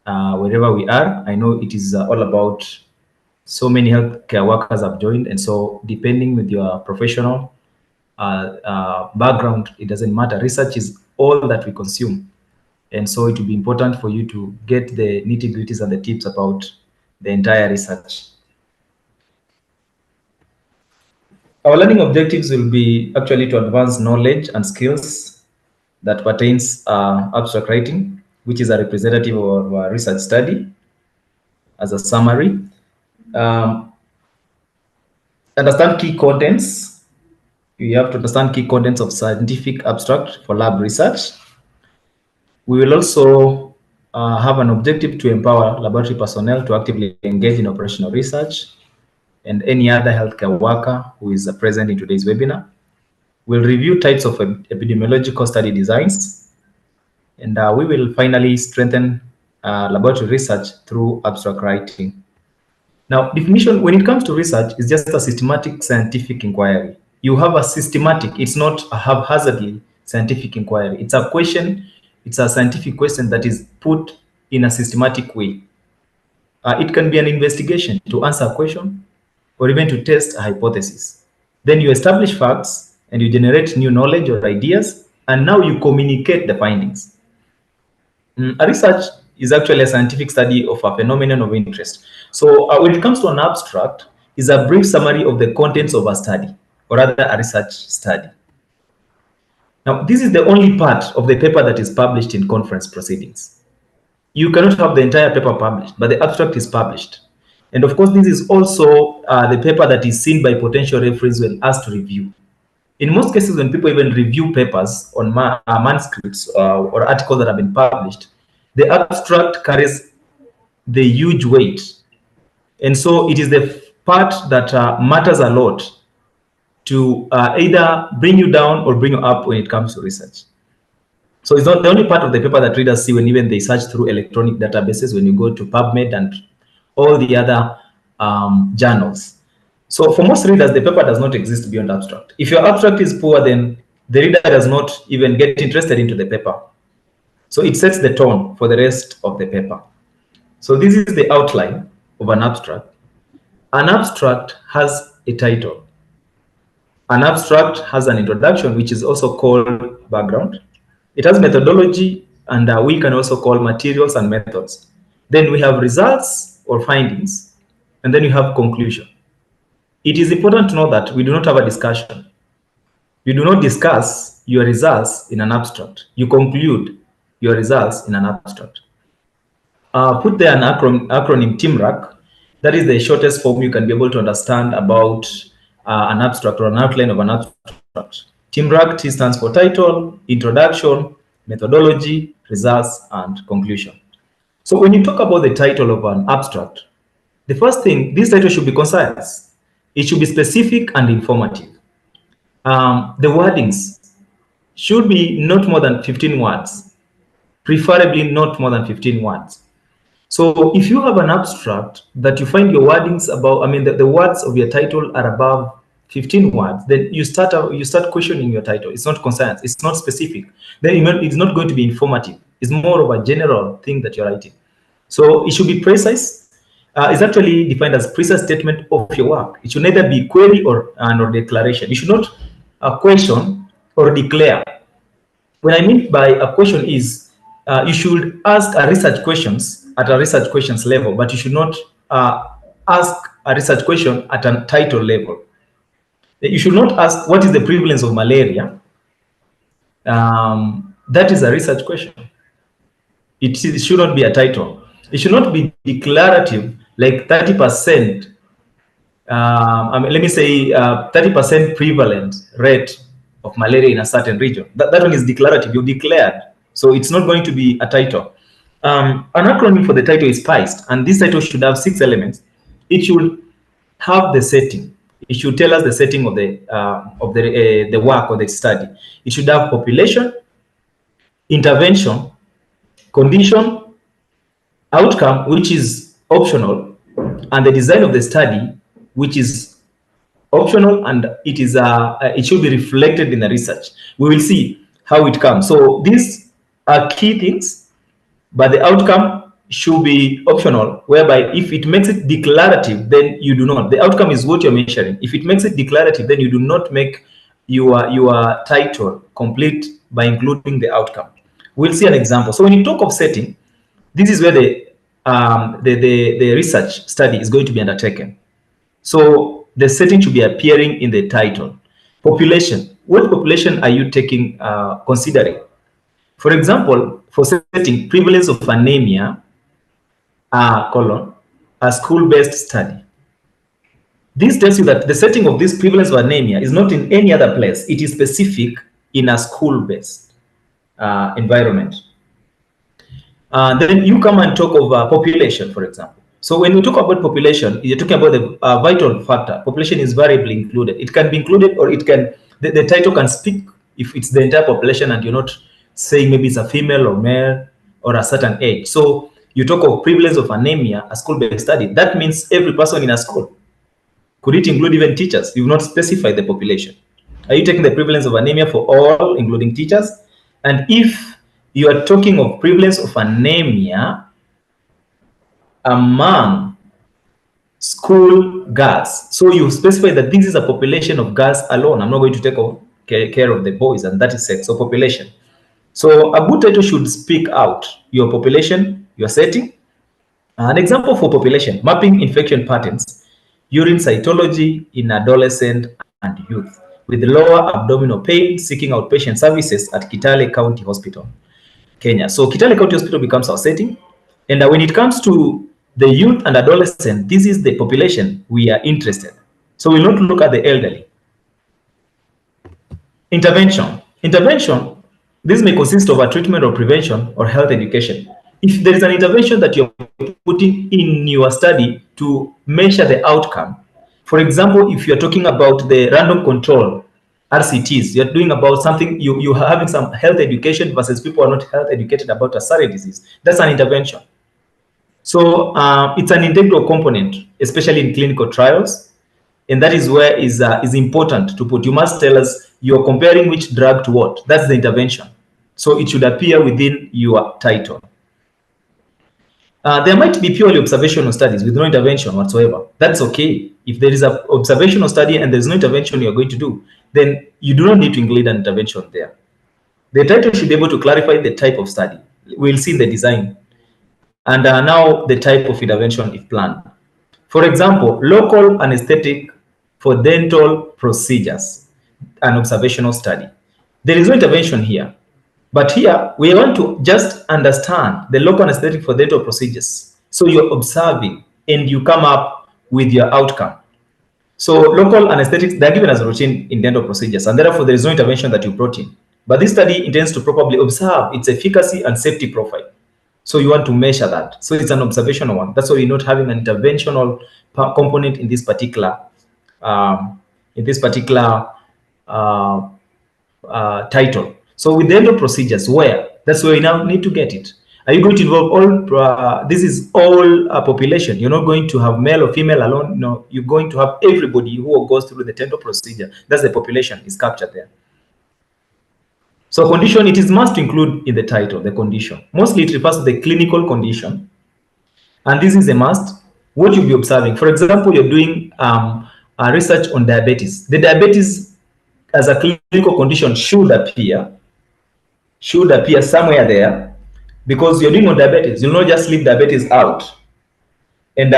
wherever we are. I know it is all about so many healthcare workers have joined, and so depending with your professional background, it doesn't matter. Research is all that we consume, and so it will be important for you to get the nitty-gritties and the tips about the entire research. Our learning objectives will be actually to advance knowledge and skills that pertains abstract writing, which is a representative of a research study. As a summary, um, understand key contents. You have to understand key contents of scientific abstract for lab research. We will also have an objective to empower laboratory personnel to actively engage in operational research and any other healthcare worker who is present in today's webinar. We'll review types of epidemiological study designs, and we will finally strengthen laboratory research through abstract writing. Now, definition, when it comes to research, is just a systematic scientific inquiry. You have a systematic, it's not a haphazardly scientific inquiry. It's a question, it's a scientific question that is put in a systematic way. It can be an investigation to answer a question or even to test a hypothesis. Then you establish facts and you generate new knowledge or ideas, and now you communicate the findings. A research is actually a scientific study of a phenomenon of interest. So when it comes to an abstract, is a brief summary of the contents of a study, or rather a research study. Now, this is the only part of the paper that is published in conference proceedings. You cannot have the entire paper published, but the abstract is published. And of course, this is also the paper that is seen by potential referees when asked to review. In most cases, when people even review papers on manuscripts or articles that have been published, the abstract carries the huge weight. And so it is the part that matters a lot to either bring you down or bring you up when it comes to research. So it's not the only part of the paper that readers see when even they search through electronic databases, when you go to PubMed and all the other journals. So for most readers, the paper does not exist beyond abstract. If your abstract is poor, then the reader does not even get interested into the paper. So it sets the tone for the rest of the paper. So this is the outline of an abstract. An abstract has a title. An abstract has an introduction, which is also called background. It has methodology, and we can also call materials and methods. Then we have results or findings, and then you have conclusion. It is important to know that we do not have a discussion. You do not discuss your results in an abstract. You conclude your results in an abstract. Put there an acronym TIMRAC. That is the shortest form you can be able to understand about an abstract or an outline of an abstract. TIMRAC, T stands for title, introduction, methodology, results, and conclusion. So when you talk about the title of an abstract, the first thing, this title should be concise. It should be specific and informative. The wordings should be not more than 15 words, preferably not more than 15 words. So if you have an abstract that you find your wordings about, the words of your title are above 15 words, then you start questioning your title. It's not concise, it's not specific. Then it's not going to be informative. It's more of a general thing that you're writing. So it should be precise. It's actually defined as precise statement of your work. It should neither be query or declaration. You should not question or declare. What I mean by a question is you should ask a research questions at a research questions level, but you should not ask a research question at a title level. You should not ask what is the prevalence of malaria. That is a research question. It should not be a title. It should not be declarative, like 30%. Let me say 30% prevalent rate of malaria in a certain region. That one is declarative. You declared, so it's not going to be a title. An acronym for the title is PICE, and this title should have 6 elements. It should have the setting. It should tell us the setting of the work or the study. It should have population, intervention, condition, outcome, which is optional, and the design of the study, which is optional, and it should be reflected in the research. We will see how it comes. So these are key things, but the outcome should be optional, whereby if it makes it declarative, then you do not. The outcome is what you're measuring. If it makes it declarative, then you do not make your title complete by including the outcome. We'll see an example. So when you talk of setting, this is where the research study is going to be undertaken. So the setting should be appearing in the title. Population. What population are you considering? For example, for setting, prevalence of anemia, a school-based study. This tells you that the setting of this prevalence of anemia is not in any other place. It is specific in a school-based environment. Then you come and talk of population, for example. So when you talk about population, you're talking about the vital factor. Population is variably included. It can be included, or it can, the title can speak if it's the entire population and you're not saying maybe it's a female or male or a certain age. So you talk of prevalence of anemia, a school-based study. That means every person in a school. Could it include even teachers? You've not specified the population. Are you taking the prevalence of anemia for all, including teachers? And if you are talking of prevalence of anemia among school girls, so you specify that this is a population of girls alone. I'm not going to take care of the boys, and that is sex, so population. So a good title should speak out your population, your setting. An example for population: mapping infection patterns, urine cytology in adolescent and youth, with lower abdominal pain, seeking outpatient services at Kitale County Hospital, Kenya. So Kitale County Hospital becomes our setting. And when it comes to the youth and adolescent, this is the population we are interested. So we'll not look at the elderly. Intervention. Intervention, this may consist of a treatment or prevention or health education. If there is an intervention that you're putting in your study to measure the outcome, for example, if you're talking about the random control, RCTs, you're doing about something, you're having some health education versus people are not health educated about a certain disease, that's an intervention. So it's an integral component, especially in clinical trials. And that is where is important to put. You must tell us you're comparing which drug to what. That's the intervention. So it should appear within your title. There might be purely observational studies with no intervention whatsoever. That's okay. If there is an observational study and there's no intervention you're going to do, then you do not need to include an intervention there. The title should be able to clarify the type of study. We'll see the design. And now the type of intervention if planned. For example, local anesthetic for dental procedures, an observational study. There is no intervention here. But here, we want to just understand the local anesthetic for dental procedures. So you're observing and you come up with your outcome. So local anesthetics, they're given as a routine in dental procedures, and therefore there is no intervention that you brought in. But this study intends to properly observe its efficacy and safety profile. So you want to measure that. So it's an observational one. That's why you're not having an interventional component in this particular title. So with dental procedures, that's where you now need to get it. Are you going to involve all, this is all population. You're not going to have male or female alone. No, you're going to have everybody who goes through the dental procedure. That's the population is captured there. So condition, it is must to include in the title, the condition. Mostly it refers to the clinical condition. And this is a must. What you'll be observing. For example, you're doing research on diabetes. The diabetes as a clinical condition should appear somewhere there, because you're doing on diabetes. You'll not just leave diabetes out. And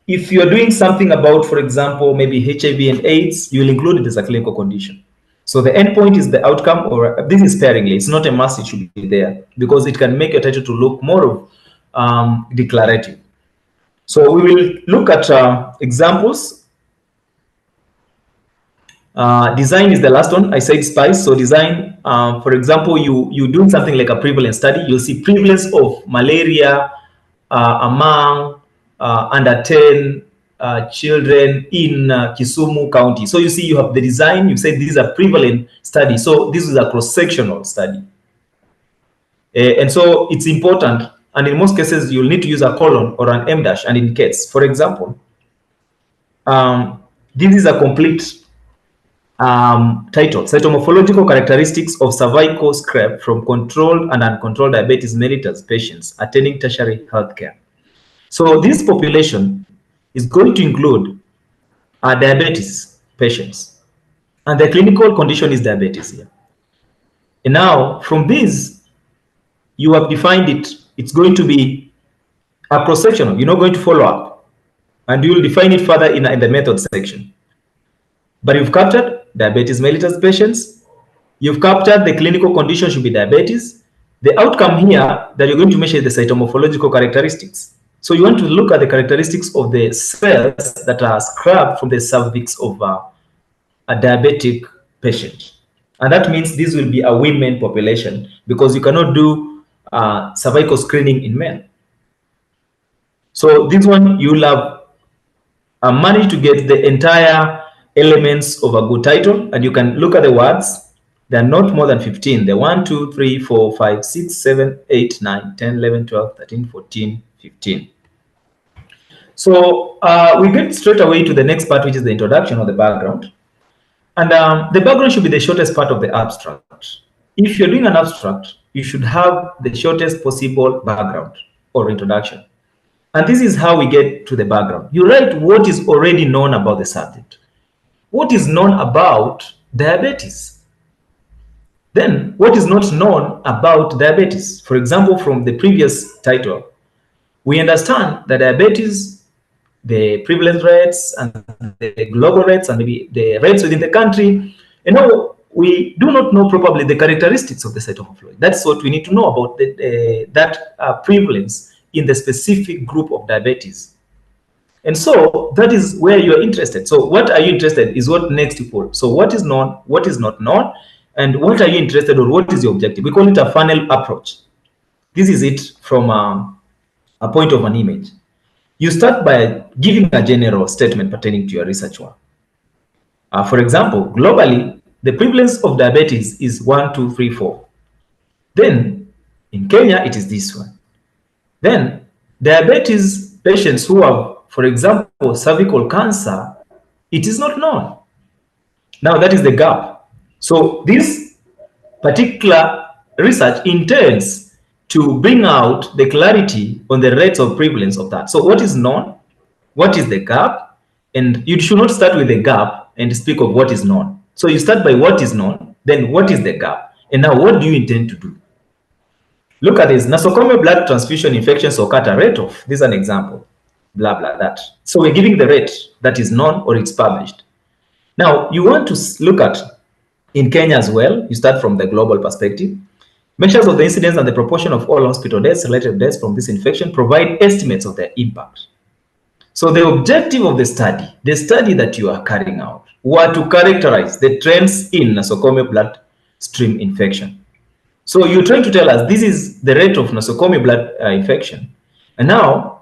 if you're doing something about, for example, maybe HIV and AIDS, you'll include it as a clinical condition. So the endpoint is the outcome, or this is sparingly. It's not a must, it should be there, because it can make your title to look more of declarative. So we will look at examples. Design is the last one. I said SPICE. So design, for example, you doing something like a prevalence study. You'll see prevalence of malaria among under 10 children in Kisumu County. So you see, you have the design. You say this is a prevalent study. So this is a cross-sectional study. And so it's important. And in most cases, you'll need to use a colon or an M-dash and indicates. For example, this is a complete Title: Cytomorphological characteristics of cervical scrape from controlled and uncontrolled diabetes mellitus patients attending tertiary healthcare. So this population is going to include diabetes patients, and the clinical condition is diabetes here. And now from this, you have defined it. It's going to be a cross-sectional. You're not going to follow up, and you will define it further in the method section. But you've captured diabetes mellitus patients. You've captured the clinical condition should be diabetes. The outcome here that you're going to measure is the cytomorphological characteristics. So you want to look at the characteristics of the cells that are scrubbed from the cervix of a diabetic patient. And that means this will be a women population, because you cannot do cervical screening in men. So this one, you'll have managed to get the entire elements of a good title, and you can look at the words. They're not more than 15. They're 1, 2, 3, 4, 5, 6, 7, 8, 9, 10, 11, 12, 13, 14, 15. So we get straight away to the next part, which is the introduction or the background. And the background should be the shortest part of the abstract. If you're doing an abstract, you should have the shortest possible background or introduction. And this is how we get to the background. You write what is already known about the subject. What is known about diabetes? Then what is not known about diabetes? For example, from the previous title, we understand that diabetes, the prevalence rates and the global rates and maybe the rates within the country, we do not know probably the characteristics of the cytomorphology. That's what we need to know about that prevalence in the specific group of diabetes. And so that is where you're interested. So what are you interested in is what next you pull. So what is known, what is not known, and what are you interested in, or what is your objective? We call it a funnel approach. This is it from a point of an image. You start by giving a general statement pertaining to your research work. For example, globally, the prevalence of diabetes is 1, 2, 3, 4. Then in Kenya, it is this one. Then diabetes patients who have, for example, cervical cancer, it is not known. Now that is the gap. So this particular research intends to bring out the clarity on the rates of prevalence of that. So what is known, what is the gap, and you should not start with the gap and speak of what is known. So you start by what is known, then what is the gap, and now what do you intend to do? Look at this, nosocomial blood transfusion infections occur at a rate of, this is an example, blah, blah, that. So we're giving the rate that is known or it's published. Now you want to look at, in Kenya as well, you start from the global perspective. Measures of the incidence and the proportion of all hospital deaths, related deaths from this infection, provide estimates of their impact. So the objective of the study that you are carrying out, were to characterize the trends in nosocomial bloodstream infection. So you're trying to tell us this is the rate of nosocomial blood infection. And now,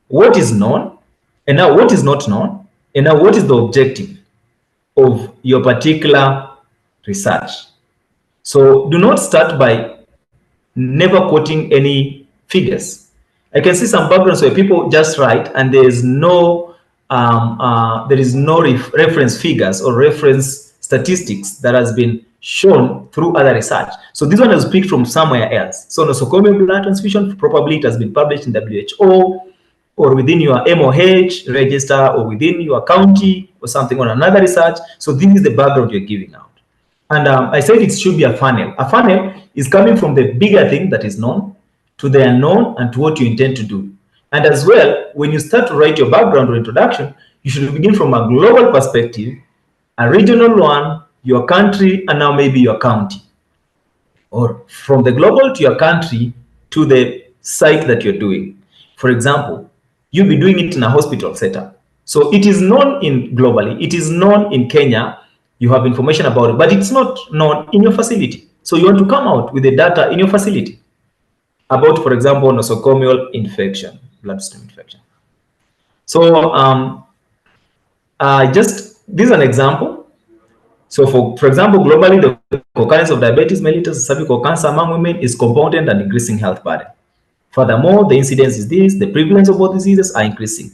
what is known, and now what is not known, and now what is the objective of your particular research? So do not start by never quoting any figures. I can see some backgrounds where people just write and there is no reference figures or reference statistics that has been shown through other research. So this one has picked from somewhere else. So nosocomial blood transfusion, probably it has been published in WHO or within your MOH register or within your county or something on another research. So this is the background you're giving out. And I said it should be a funnel. A funnel is coming from the bigger thing that is known to the unknown and to what you intend to do. And as well, when you start to write your background or introduction, you should begin from a global perspective, a regional one, your country, and now maybe your county. Or from the global to your country to the site that you're doing. For example, you'll be doing it in a hospital setup. So it is known globally, it is known in Kenya, you have information about it, but it's not known in your facility. So you want to come out with the data in your facility about, for example, nosocomial infection, bloodstream infection. So this is an example. So for example, globally, the occurrence of diabetes mellitus, cervical cancer among women is compounded and increasing health burden. Furthermore, the incidence is this, the prevalence of both diseases are increasing.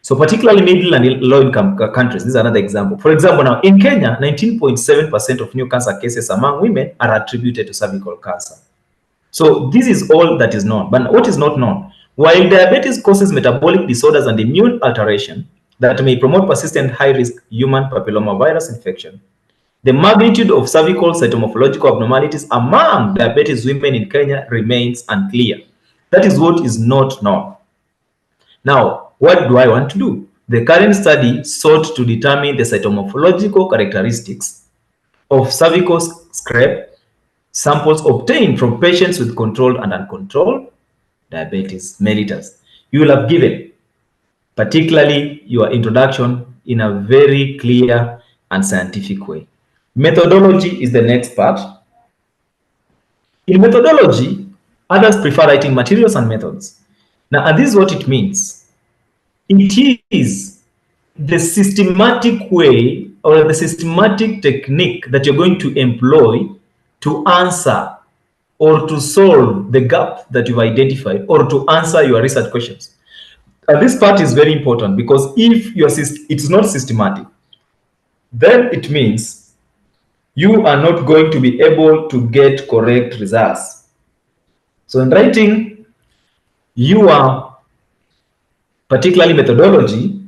So particularly middle and low-income countries, this is another example. For example, now in Kenya, 19.7% of new cancer cases among women are attributed to cervical cancer. So this is all that is known. But what is not known? While diabetes causes metabolic disorders and immune alteration that may promote persistent high-risk human papillomavirus infection, the magnitude of cervical cytomorphological abnormalities among diabetes women in Kenya remains unclear. That is what is not known. Now, what do I want to do? The current study sought to determine the cytomorphological characteristics of cervical scrape samples obtained from patients with controlled and uncontrolled diabetes mellitus. You will have given, particularly your introduction, in a very clear and scientific way. Methodology is the next part. In methodology, others prefer writing materials and methods. Now, and this is what it means. It is the systematic way or the systematic technique that you're going to employ to answer or to solve the gap that you've identified or to answer your research questions. And this part is very important because if it's not systematic, then it means you are not going to be able to get correct results. So in writing, you are particularly methodology,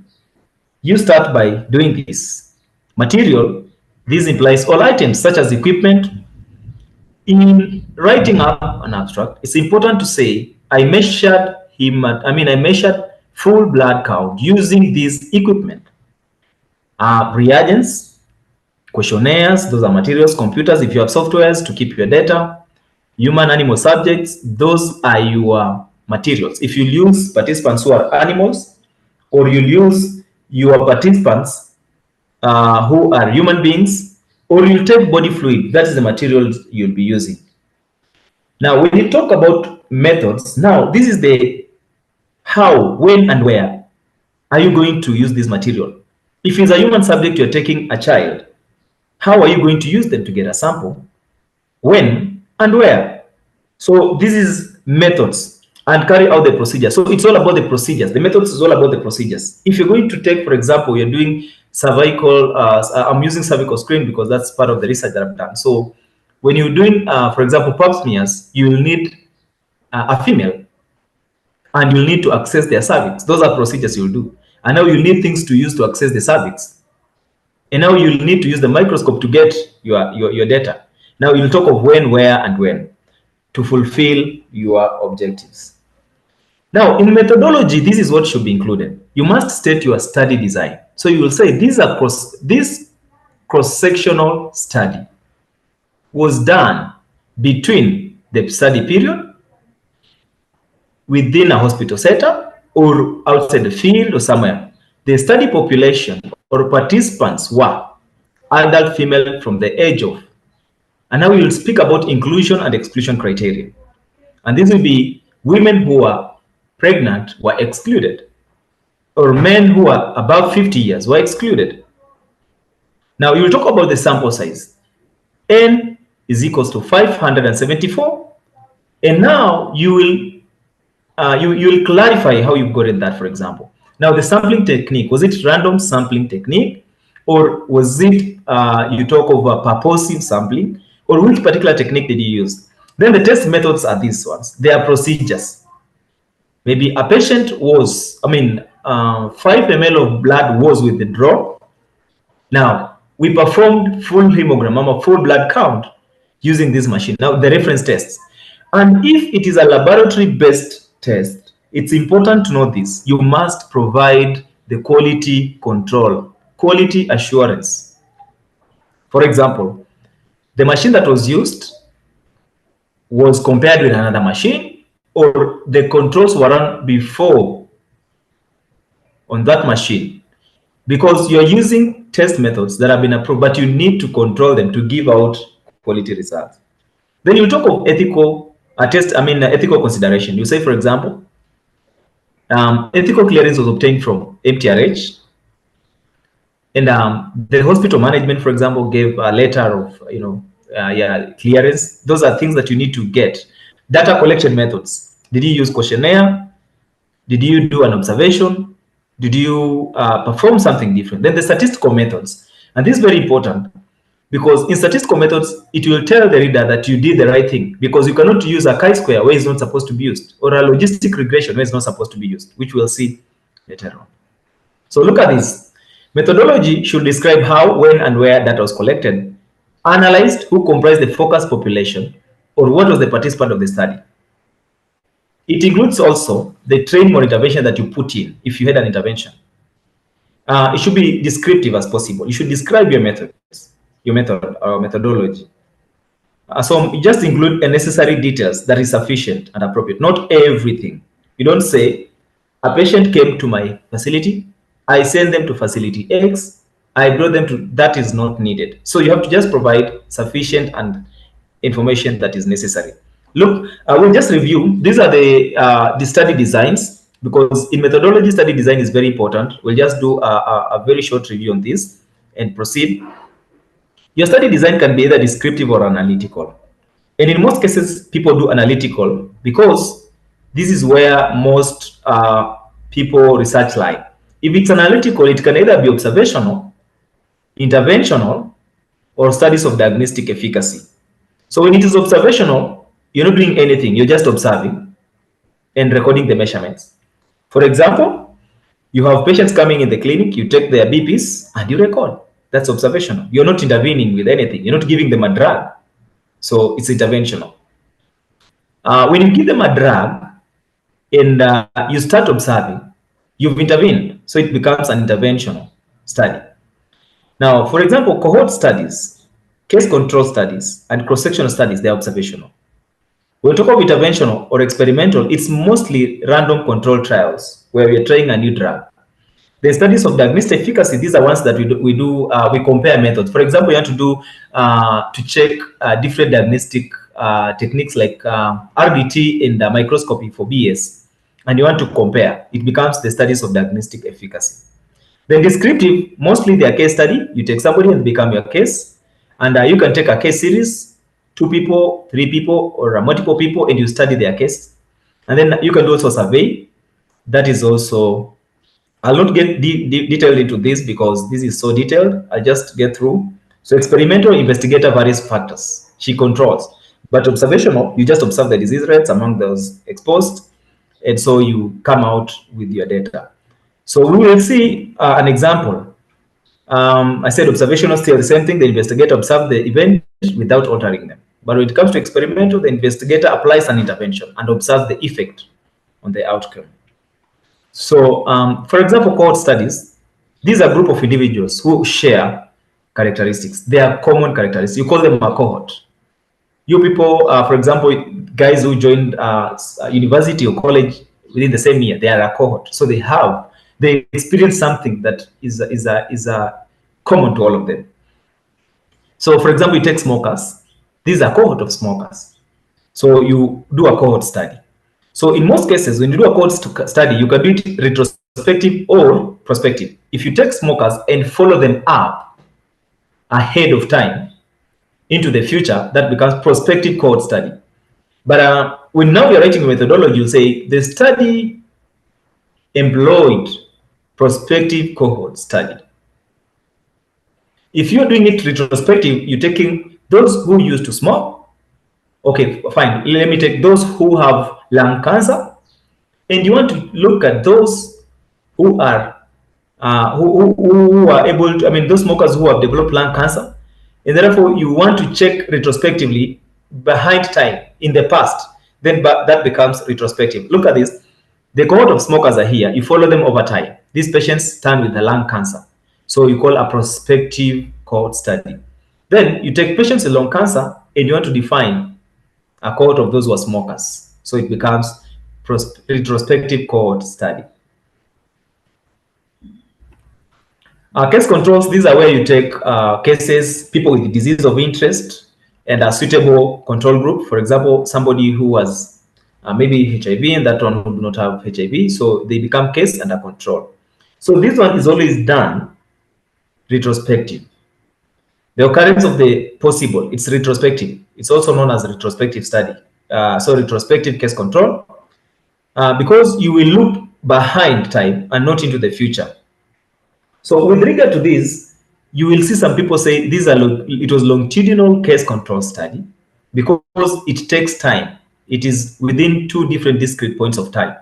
you start by doing this. Material, this implies all items such as equipment. In writing up an abstract, it's important to say, I measured full blood count using this equipment. Reagents, questionnaires, those are materials, computers, if you have softwares to keep your data, human animal subjects, those are your materials. If you use participants who are animals, or you use your participants who are human beings, or you take body fluid, that is the materials you'll be using. Now, when you talk about methods, now this is the how, when, and where are you going to use this material. If it's a human subject, you're taking a child, how are you going to use them to get a sample? When and where? So this is methods and carry out the procedure. So it's all about the procedures. The methods is all about the procedures. If you're going to take, for example, you're doing cervical, I'm using cervical screen because that's part of the research that I've done. So when you're doing, for example, pap smears, you will need a female and you'll need to access their cervix. Those are procedures you'll do. And now you need things to use to access the cervix. And now you'll need to use the microscope to get your data. Now you'll talk of when, where, and when to fulfill your objectives. Now, in methodology, this is what should be included. You must state your study design. So you will say this cross-sectional study was done between the study period, within a hospital setup, or outside the field or somewhere. The study population or participants were adult female from the age of. And now we will speak about inclusion and exclusion criteria. And this will be women who are pregnant were excluded, or men who are above 50 years were excluded. Now you will talk about the sample size. N is equals to 574. And now you will clarify how you got that, for example. Now the sampling technique, was it random sampling technique, or was it you talk of purposive sampling, or which particular technique did you use? Then the test methods are these ones. They are procedures. Maybe a patient was, 5 ml of blood was withdrawn. Now we performed full hemogram or full blood count using this machine. Now the reference tests. And if it is a laboratory-based test, it's important to know this. You must provide the quality control, quality assurance. For example, the machine that was used was compared with another machine, or the controls were run before on that machine, because you're using test methods that have been approved, but you need to control them to give out quality results. Then you talk of ethical consideration. You say, for example, ethical clearance was obtained from MTRH, and the hospital management, for example, gave a letter of clearance. Those are things that you need to get. Data collection methods. Did you use questionnaire? Did you do an observation? Did you perform something different? Then the statistical methods. And this is very important because in statistical methods, it will tell the reader that you did the right thing, because you cannot use a chi-square where it's not supposed to be used, or a logistic regression where it's not supposed to be used, which we'll see later on. So look at this. Methodology should describe how, when, and where data was collected, analyzed, who comprised the focus population, or what was the participant of the study. It includes also the train or intervention that you put in if you had an intervention. It should be descriptive as possible. You should describe your method or methodology. So you just include necessary details that is sufficient and appropriate, not everything. You don't say, a patient came to my facility, I sent them to facility X, I brought them to, that is not needed. So you have to just provide sufficient and information that is necessary. Look, we'll just review. These are the study designs, because in methodology, study design is very important. We'll just do a very short review on this and proceed. Your study design can be either descriptive or analytical. And in most cases, people do analytical because this is where most people research lie. If it's analytical, it can either be observational, interventional, or studies of diagnostic efficacy. So when it is observational, you're not doing anything, you're just observing and recording the measurements. For example, you have patients coming in the clinic, you take their BPs and you record. That's observational. You're not intervening with anything. You're not giving them a drug. So it's interventional. When you give them a drug and you start observing, you've intervened. So it becomes an interventional study. Now, for example, cohort studies, case control studies, and cross-sectional studies, they're observational. When we talk of interventional or experimental, it's mostly random control trials where we're trying a new drug. The studies of diagnostic efficacy, these are ones that we compare methods. For example, you have to do to check different diagnostic techniques like RDT and microscopy for BS, and you want to compare. It becomes the studies of diagnostic efficacy. Then descriptive, mostly they are case study. You take somebody and become your case, and you can take a case series, 2 people, 3 people, or multiple people, and you study their case. And then you can do also survey. That is also, I'll not get detailed into this because this is so detailed. I'll just get through. So experimental, investigator various factors. She controls. But observational, you just observe the disease rates among those exposed, and so you come out with your data. So we will see an example. I said observational, still the same thing. The investigator observes the event without altering them. But when it comes to experimental, the investigator applies an intervention and observes the effect on the outcome. So, for example, cohort studies, these are a group of individuals who share characteristics. They are common characteristics. You call them a cohort. You people, for example, guys who joined university or college within the same year, they are a cohort. So they experience something that is common to all of them. So, for example, you take smokers. These are a cohort of smokers. So you do a cohort study. So in most cases, when you do a cohort study, you can do it retrospective or prospective. If you take smokers and follow them up ahead of time into the future, that becomes prospective cohort study. But when now you're writing a methodology, you say the study employed prospective cohort study. If you're doing it retrospective, you're taking those who used to smoke. Okay, fine. Let me take those who have lung cancer, and you want to look at those who are who are able to, those smokers who have developed lung cancer, and therefore you want to check retrospectively behind time in the past. Then that becomes retrospective. Look at this. The cohort of smokers are here. You follow them over time. These patients stand with the lung cancer. So you call a prospective cohort study. Then you take patients with lung cancer and you want to define a cohort of those who are smokers. So it becomes retrospective cohort study. Case controls, these are where you take cases, people with disease of interest and a suitable control group. For example, somebody who was maybe HIV and that one who do not have HIV. So they become case and a control. So this one is always done retrospective. The occurrence of the possible, it's retrospective. It's also known as retrospective study. So retrospective case control, because you will look behind time and not into the future. So with regard to this, you will see some people say it was longitudinal case control study because it takes time. It is within two different discrete points of time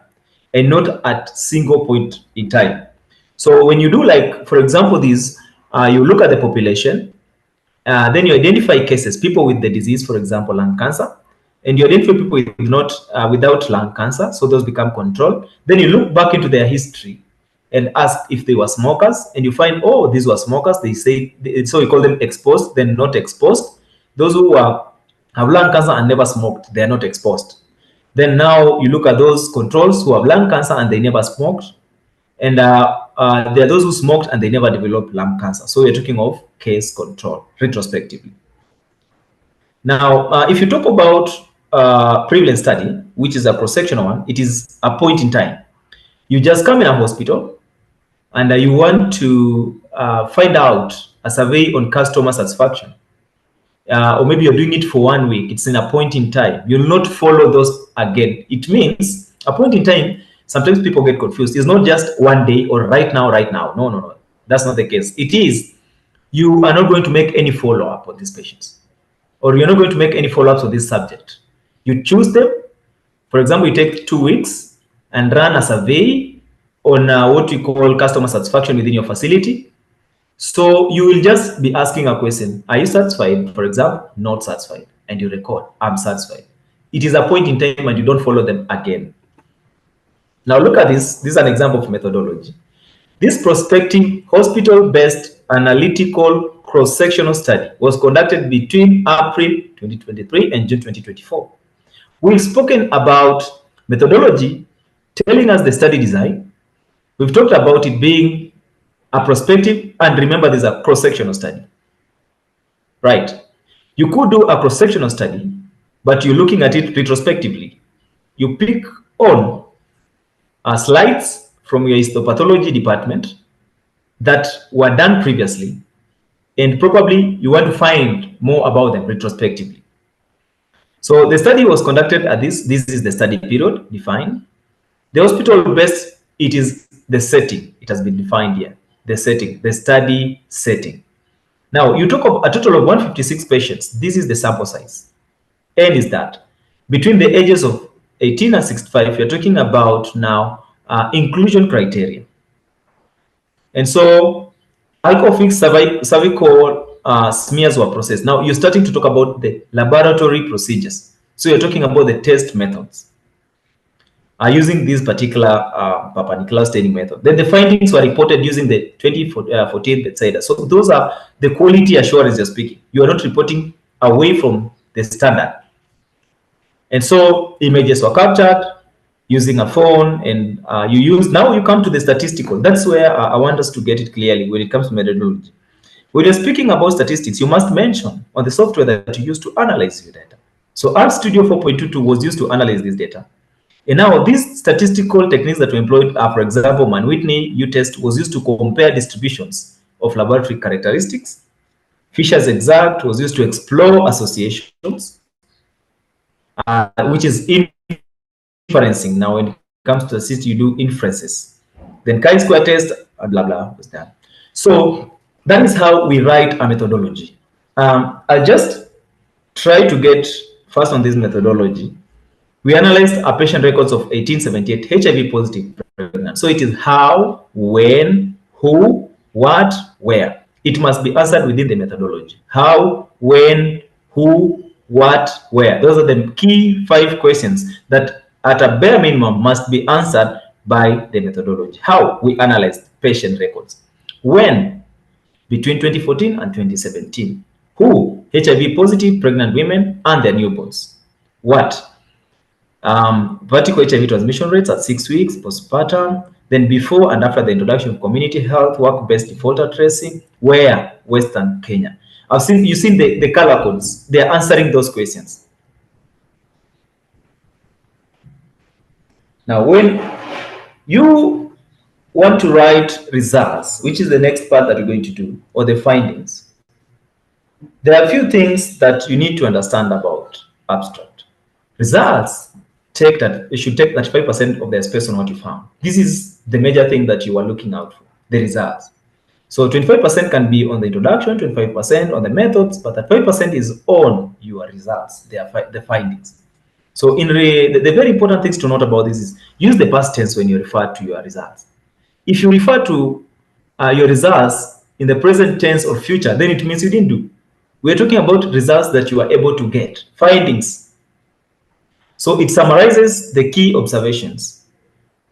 and not at single point in time. So when you do, like, for example, this, you look at the population, then you identify cases, people with the disease, for example, lung cancer, and you identify people with without lung cancer, so those become control. Then you look back into their history and ask if they were smokers, and you find, oh, these were smokers. They say, so we call them exposed, then not exposed. Those who have lung cancer and never smoked, they are not exposed. Then now you look at those controls who have lung cancer and they never smoked, and there are those who smoked and they never developed lung cancer. So we're talking of case control retrospectively. Now, if you talk about prevalence study, which is a cross-sectional one, it is a point in time. You just come in a hospital and you want to find out a survey on customer satisfaction. Or maybe you're doing it for 1 week. It's in a point in time. You'll not follow those again. It means a point in time, sometimes people get confused. It's not just 1 day or right now. No, no, no. That's not the case. It is, you are not going to make any follow-up on these patients, or you're not going to make any follow-ups on this subject. You choose them. For example, you take 2 weeks and run a survey on what we call customer satisfaction within your facility. So you will just be asking a question. Are you satisfied? For example, not satisfied. And you record, I'm satisfied. It is a point in time and you don't follow them again. Now look at this. This is an example of methodology. This prospective hospital-based analytical cross-sectional study was conducted between April 2023 and June 2024. We've spoken about methodology, telling us the study design. We've talked about it being a prospective, and remember, there's a cross-sectional study, right? You could do a cross-sectional study, but you're looking at it retrospectively. You pick on slides from your histopathology department that were done previously, and probably you want to find more about them retrospectively. So the study was conducted at this is the study period defined. The hospital-based, it is the setting. It has been defined here. The setting, the study setting. Now, you talk of a total of 156 patients. This is the sample size. N is that. Between the ages of 18 and 65, you're talking about now inclusion criteria. And so, alcohol-fixed cervical smears were processed. Now, you're starting to talk about the laboratory procedures. So, you're talking about the test methods. Using this particular Papa-Nicolau staining method. Then the findings were reported using the 2014 Bethsaida. So those are the quality assurance you're speaking. You are not reporting away from the standard. And so images were captured using a phone, and now you come to the statistical. That's where I want us to get it clearly when it comes to methodology. When you're speaking about statistics, you must mention on the software that you use to analyze your data. So RStudio 4.22 was used to analyze this data. And now these statistical techniques that we employed are, for example, Mann-Whitney U-test was used to compare distributions of laboratory characteristics. Fisher's exact was used to explore associations, which is inferencing. Now, when it comes to assist, you do inferences. Then chi-square test, blah, blah, was done. So that is how we write a methodology. I'll just try to get first on this methodology. We analyzed a patient records of 1878 HIV positive pregnant. So it is how, when, who, what, where. It must be answered within the methodology. How, when, who, what, where. Those are the key 5 questions that at a bare minimum must be answered by the methodology. How? We analyzed patient records. When? Between 2014 and 2017. Who? HIV positive pregnant women and their newborns. What? Vertical HIV transmission rates at 6 weeks postpartum, then before and after the introduction of community health work-based defaulter tracing. Where? Western Kenya. You've seen the color codes. They are answering those questions. Now, when you want to write results, which is the next part that we're going to do, or the findings, there are a few things that you need to understand about abstract. Results take that, you should take 35% of their space on what you found. This is the major thing that you are looking out for, the results. So 25% can be on the introduction, 25% on the methods, but 35% is on your results, the findings. So the very important things to note about this is use the past tense when you refer to your results. If you refer to your results in the present tense or future, then it means you didn't do. We're talking about results that you are able to get, findings. So it summarizes the key observations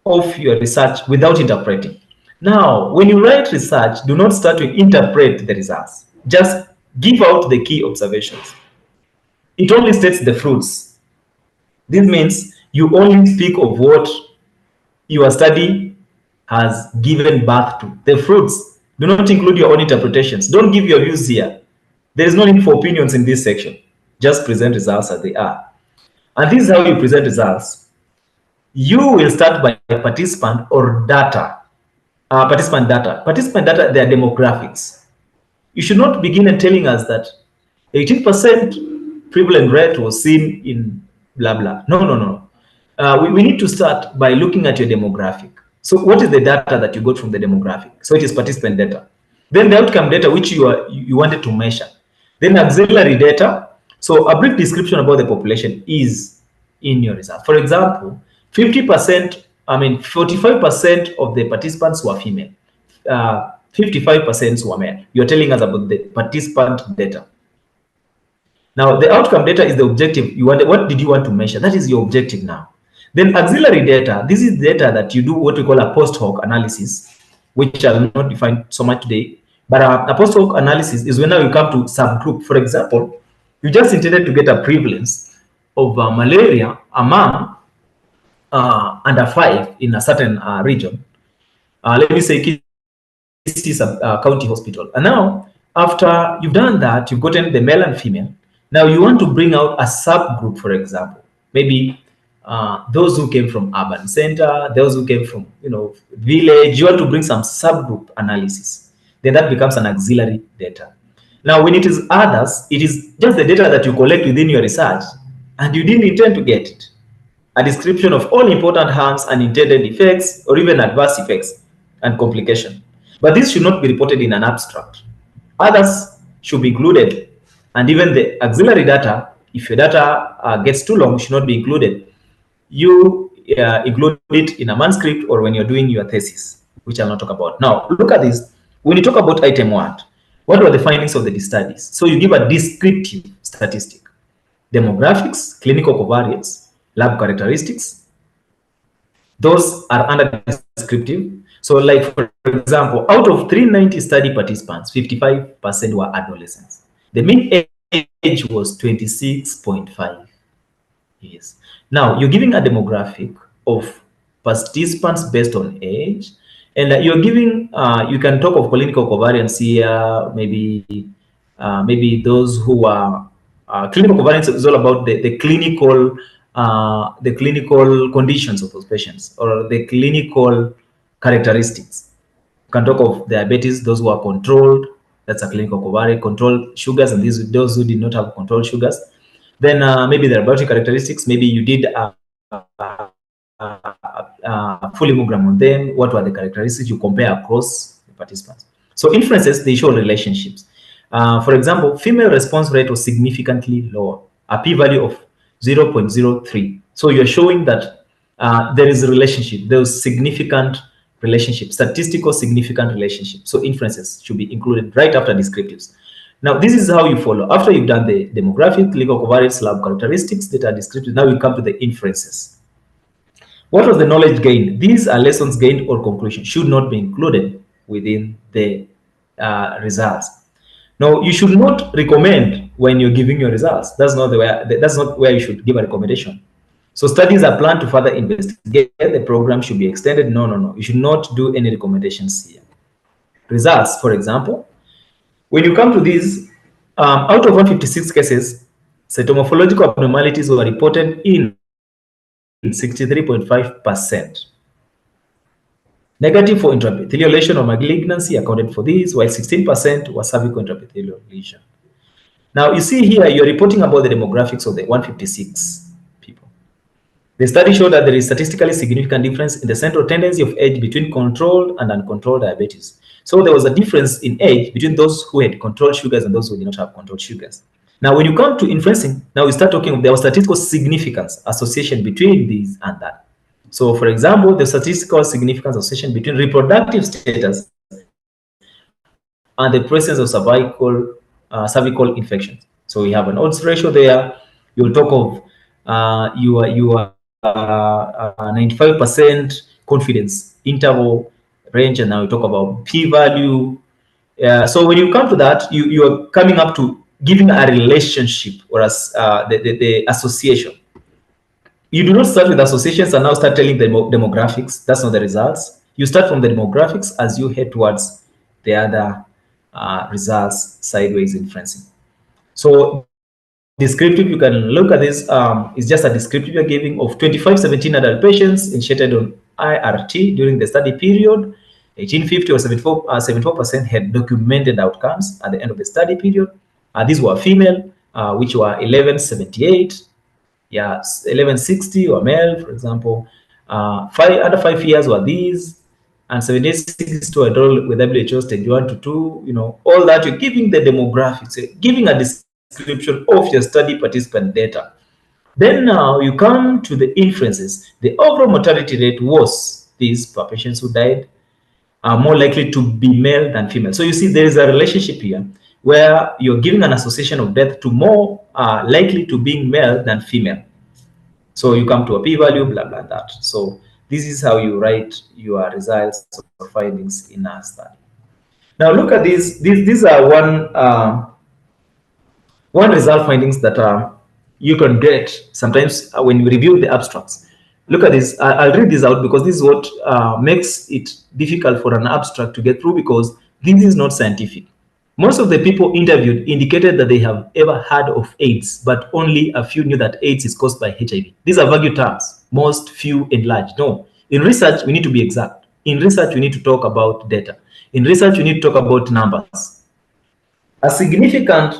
of your research without interpreting. Now, when you write research, do not start to interpret the results. Just give out the key observations. It only states the fruits. This means you only speak of what your study has given birth to. The fruits. Do not include your own interpretations. Don't give your views here. There is no need for opinions in this section. Just present results as they are. And this is how you present results. You will start by participant or data. Participant data. Participant data, they are demographics. You should not begin telling us that 18% prevalent rate was seen in blah, blah. No, no, no. We need to start by looking at your demographic. So what is the data that you got from the demographic? So it is participant data. Then the outcome data, which you wanted to measure. Then auxiliary data. So a brief description about the population is in your result. For example, 45% of the participants were female. 55% were male. You're telling us about the participant data. Now, the outcome data is the objective. What did you want to measure? That is your objective now. Then auxiliary data, this is data that you do what we call a post hoc analysis, which I will not define so much today. But a post hoc analysis is when now you come to subgroup. For example, you just intended to get a prevalence of malaria among under 5 in a certain region. Let me say Kisii County Hospital. And now, after you've done that, you've gotten the male and female. Now you want to bring out a subgroup, for example, maybe those who came from urban center, those who came from village. You want to bring some subgroup analysis. Then that becomes an auxiliary data. Now, when it is others, it is just the data that you collect within your research, and you didn't intend to get it. A description of all important harms and intended effects, or even adverse effects and complication. But this should not be reported in an abstract. Others should be included, and even the auxiliary data, if your data gets too long, should not be included. You include it in a manuscript or when you're doing your thesis, which I'll not talk about. Now, look at this. When you talk about item 1, what were the findings of the studies? So you give a descriptive statistic. Demographics, clinical covariates, lab characteristics. Those are under descriptive. So like, for example, out of 390 study participants, 55% were adolescents. The mean age was 26.5 years. Now, you're giving a demographic of participants based on age, and you're giving, you can talk of clinical covariance here, maybe those who are, clinical covariance is all about the clinical conditions of those patients, or the clinical characteristics. You can talk of diabetes, those who are controlled, that's a clinical covariate, controlled sugars, and those who did not have controlled sugars. Then maybe the laboratory characteristics, maybe you did full hemogram on them. What were the characteristics you compare across the participants? So inferences, they show relationships. For example, female response rate was significantly lower, a p-value of 0.03. So you're showing that there is a relationship, there was significant relationship, statistical significant relationship. So inferences should be included right after descriptives. Now, this is how you follow. After you've done the demographic, clinical covariates, lab characteristics, data descriptive, now we come to the inferences. What was the knowledge gained? These are lessons gained or conclusions, should not be included within the results. Now, you should not recommend when you're giving your results. That's not where you should give a recommendation. So studies are planned to further investigate. The program should be extended. No, no, no. You should not do any recommendations here. Results, for example, when you come to these, out of 156 cases, cytomorphological abnormalities were reported in 63.5%. Negative for intraepithelial lesion or malignancy accounted for this, while 16% was cervical intraepithelial lesion. Now, you see here, you're reporting about the demographics of the 156 people. The study showed that there is statistically significant difference in the central tendency of age between controlled and uncontrolled diabetes. So there was a difference in age between those who had controlled sugars and those who did not have controlled sugars. Now, when you come to influencing, now we start talking, there was statistical significance association between these and that. So, for example, the statistical significance association between reproductive status and the presence of cervical infections. So we have an odds ratio there. You'll talk of your 95% confidence interval range, and now we talk about p-value. So when you come to that, you are coming up to giving a relationship or as the association. You do not start with associations and now start telling the demographics. That's not the results. You start from the demographics as you head towards the other results sideways inferencing. So descriptive, you can look at this, is just a descriptive you're giving of 2517 adult patients initiated on IRT during the study period. 1850 or 74% had documented outcomes at the end of the study period. These were female, which were 1178. Yeah, 1160 or male, for example. Under 5 years were these, and 76 to adult with WHO stage 1 to 2, all that. You're giving the demographics, giving a description of your study participant data. Then now you come to the inferences. The overall mortality rate was these per patients who died are more likely to be male than female. So you see there is a relationship here where you're giving an association of death to more likely to being male than female. So you come to a p-value, blah, blah, that. So this is how you write your results or findings in a study. Now look at these. These are one result findings that you can get sometimes when you review the abstracts. Look at this. I'll read this out because this is what makes it difficult for an abstract to get through, because this is not scientific. Most of the people interviewed indicated that they have ever heard of AIDS, but only a few knew that AIDS is caused by HIV. These are vague terms, most, few, and large. No, in research, we need to be exact. In research, we need to talk about data. In research, we need to talk about numbers. A significant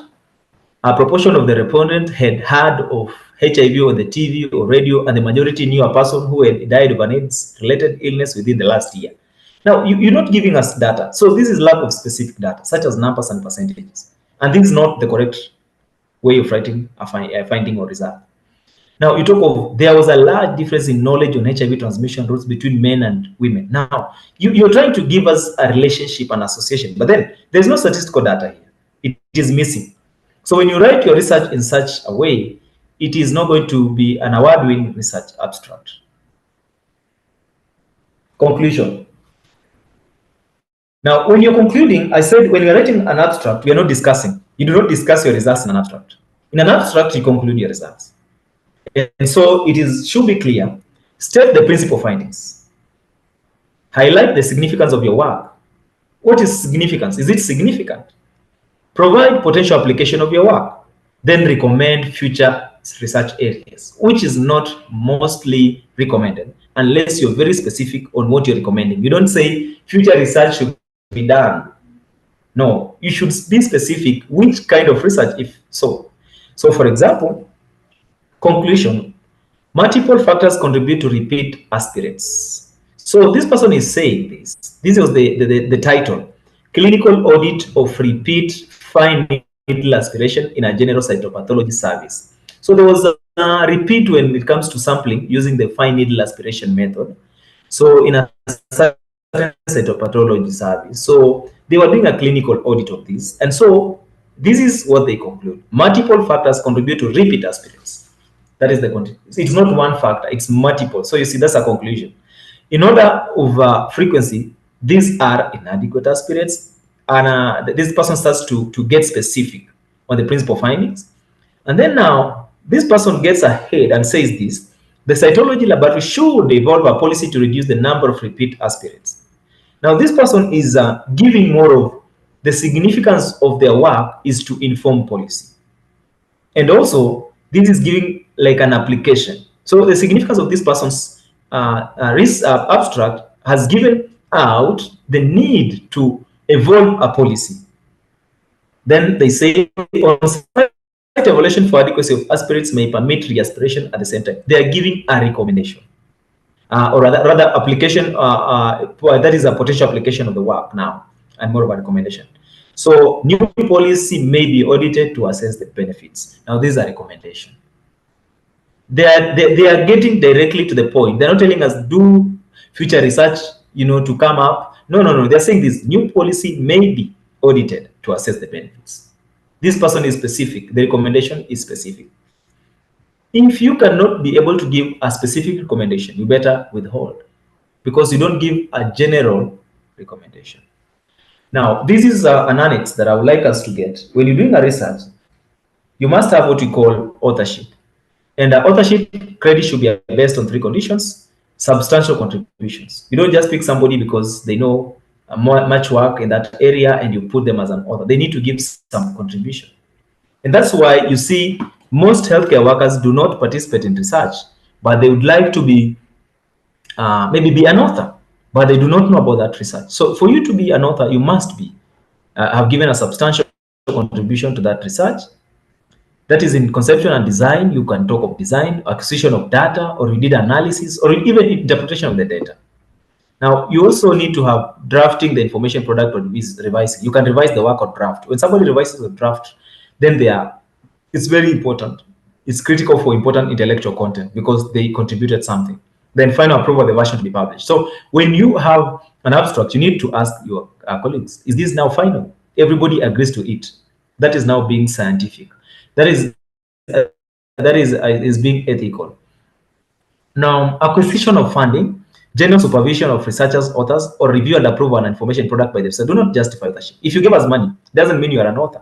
proportion of the respondents had heard of HIV on the TV or radio, and the majority knew a person who had died of an AIDS-related illness within the last year. Now, you're not giving us data. So this is lack of specific data, such as numbers and percentages. And this is not the correct way of writing a finding or result. Now, you talk of there was a large difference in knowledge on HIV transmission routes between men and women. Now, you're trying to give us a relationship and association, but then there's no statistical data here. It is missing. So when you write your research in such a way, it is not going to be an award-winning research abstract. Conclusion. Now, when you're concluding, I said when you're writing an abstract, we are not discussing. You do not discuss your results in an abstract. In an abstract, you conclude your results. And so it should be clear. State the principal findings. Highlight the significance of your work. What is significance? Is it significant? Provide potential application of your work. Then recommend future research areas, which is not mostly recommended unless you're very specific on what you're recommending. You don't say future research should be done. No, you should be specific which kind of research, if so. So for example, conclusion, multiple factors contribute to repeat aspirates. So this person is saying this. This was the title, Clinical Audit of Repeat Fine Needle Aspiration in a General Cytopathology Service. So there was a repeat when it comes to sampling using the fine needle aspiration method. So in a cytopathology service. So they were doing a clinical audit of this. And so this is what they conclude. Multiple factors contribute to repeat aspirates. That is the content. It's not one factor, it's multiple. So you see, that's a conclusion. In order of frequency, these are inadequate aspirates. And this person starts to get specific on the principal findings. And then now, this person gets ahead and says this: the cytology laboratory should evolve a policy to reduce the number of repeat aspirates. Now, this person is giving more of the significance of their work is to inform policy. And also, this is giving like an application. So the significance of this person's abstract has given out the need to evolve a policy. Then they say on evaluation for adequacy of aspirates may permit re-aspiration at the same time. They are giving a recommendation. Or rather application, that is a potential application of the work now, and more of a recommendation. So new policy may be audited to assess the benefits. Now, this is a recommendation. They are getting directly to the point. They're not telling us do future research, to come up. No. They're saying this new policy may be audited to assess the benefits. This person is specific. The recommendation is specific. If you cannot be able to give a specific recommendation, you better withhold, because you don't give a general recommendation. Now, this is an annex that I would like us to get. When you're doing a research, you must have what we call authorship. And the authorship credit should be based on 3 conditions: substantial contributions. You don't just pick somebody because they know much work in that area and you put them as an author. They need to give some contribution. And that's why you see most healthcare workers do not participate in research, but they would like to be, maybe be an author, but they do not know about that research. So for you to be an author, you must be, have given a substantial contribution to that research. That is in conception and design. You can talk of design, acquisition of data, or you did analysis, or even interpretation of the data. Now, you also need to have drafting the information product or revising. You can revise the work or draft. When somebody revises the draft, then it's very important. It's critical for important intellectual content because they contributed something. Then final approval of the version to be published. So when you have an abstract, you need to ask your colleagues, is this now final? Everybody agrees to it. That is now being scientific. That is being ethical. Now, acquisition of funding, general supervision of researchers, authors, or review and approve an information product by themselves. Do not justify authorship. If you give us money, doesn't mean you are an author.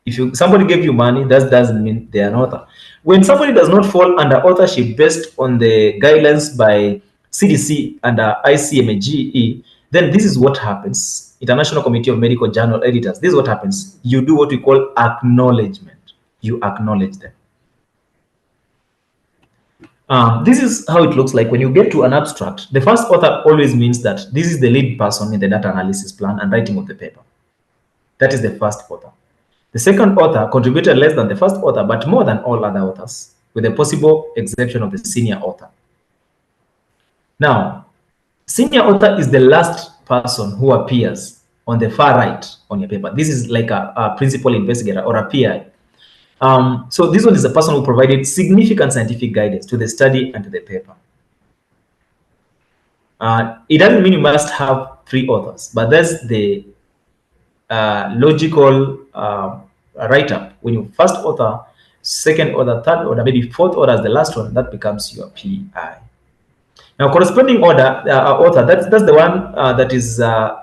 If somebody gave you money, that doesn't mean they are an author. When somebody does not fall under authorship based on the guidelines by CDC and ICMGE, then this is what happens. International Committee of Medical Journal Editors. This is what happens. You do what we call acknowledgement. You acknowledge them. This is how it looks like when you get to an abstract. The first author always means that this is the lead person in the data analysis plan and writing of the paper. That is the first author. The second author contributed less than the first author, but more than all other authors, with the possible exception of the senior author. Now, senior author is the last person who appears on the far right on your paper. This is like a principal investigator or a PI. So this one is the person who provided significant scientific guidance to the study and to the paper. It doesn't mean you must have 3 authors, but that's the logical write-up. When you first author, second author, third author, maybe fourth author as the last one, that becomes your PI. Now, corresponding author, that's the one that is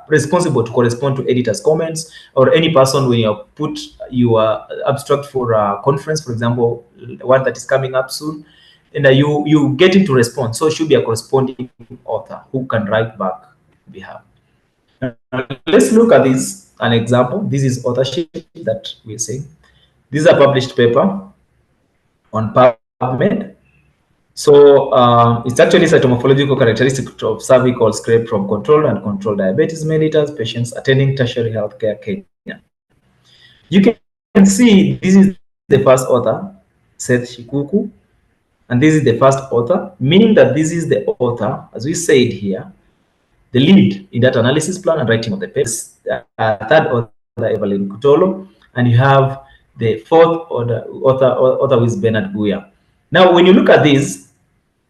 responsible to correspond to editor's comments, or any person when you put your abstract for a conference, for example, one that is coming up soon, and you get him to respond. So it should be a corresponding author who can write back on behalf. Now, let's look at this, an example. This is authorship that we're saying. This is a published paper on PubMed. So it's actually cytomorphological characteristic of cervical scrape from controlled and controlled diabetes mellitus patients attending tertiary healthcare Kenya. You can see this is the first author, Seth Shikuku, and this is the first author, meaning that this is the author, as we said here, the lead in that analysis plan and writing of the paper. Third author, Evelyn Kutolo, and you have the fourth author who is Bernard Guya. Now, when you look at this,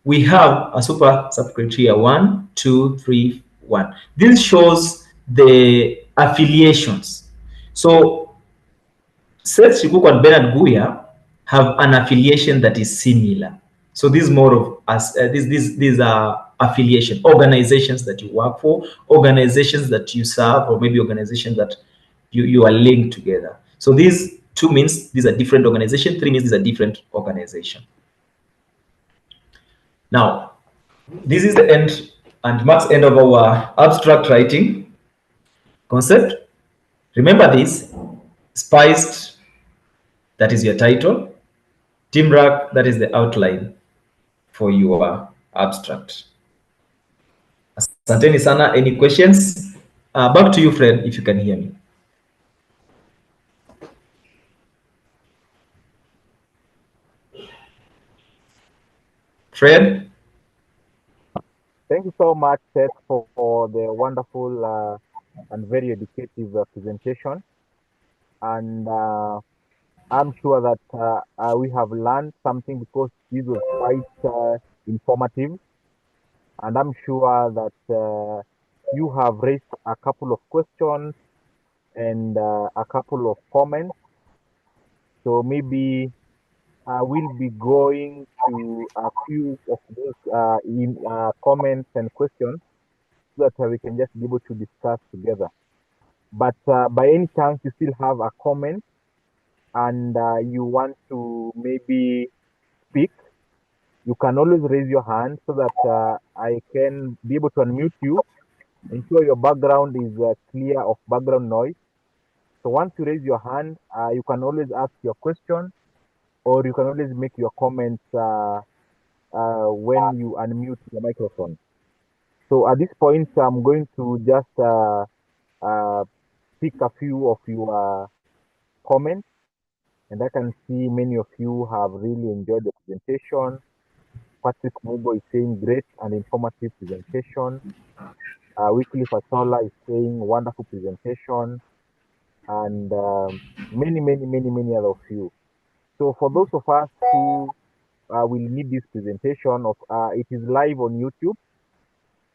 we have a super subcriteria 1, 2, 3, 1. This shows the affiliations. So Seth Shikuku and Bernard Guya have an affiliation that is similar. So this is more of these are affiliation, organizations that you work for, organizations that you serve, or maybe organizations that you are linked together. So these 2 means these are different organizations, 3 means these are different organizations. Now, this is the end and marks end of our abstract writing concept. Remember this: spiced, that is your title; TeamRack, that is the outline for your abstract. Asanteni sana. Any questions? Back to you, Fred, if you can hear me. Fred? Thank you so much, Seth, for the wonderful and very educative presentation. And I'm sure that we have learned something because this was quite informative. And I'm sure that you have raised a couple of questions and a couple of comments. So maybe we'll be going to a few of those comments and questions so that we can just be able to discuss together. But by any chance you still have a comment and you want to maybe speak, you can always raise your hand so that I can be able to unmute you. Ensure your background is clear of background noise. So once you raise your hand, you can always ask your question, or you can always make your comments when you unmute the microphone. So at this point, I'm going to just pick a few of your comments, and I can see many of you have really enjoyed the presentation. Patrick Mugo is saying great and informative presentation. Wycliffe Asola is saying wonderful presentation, and many other of you. So for those of us who will need this presentation, it is live on YouTube,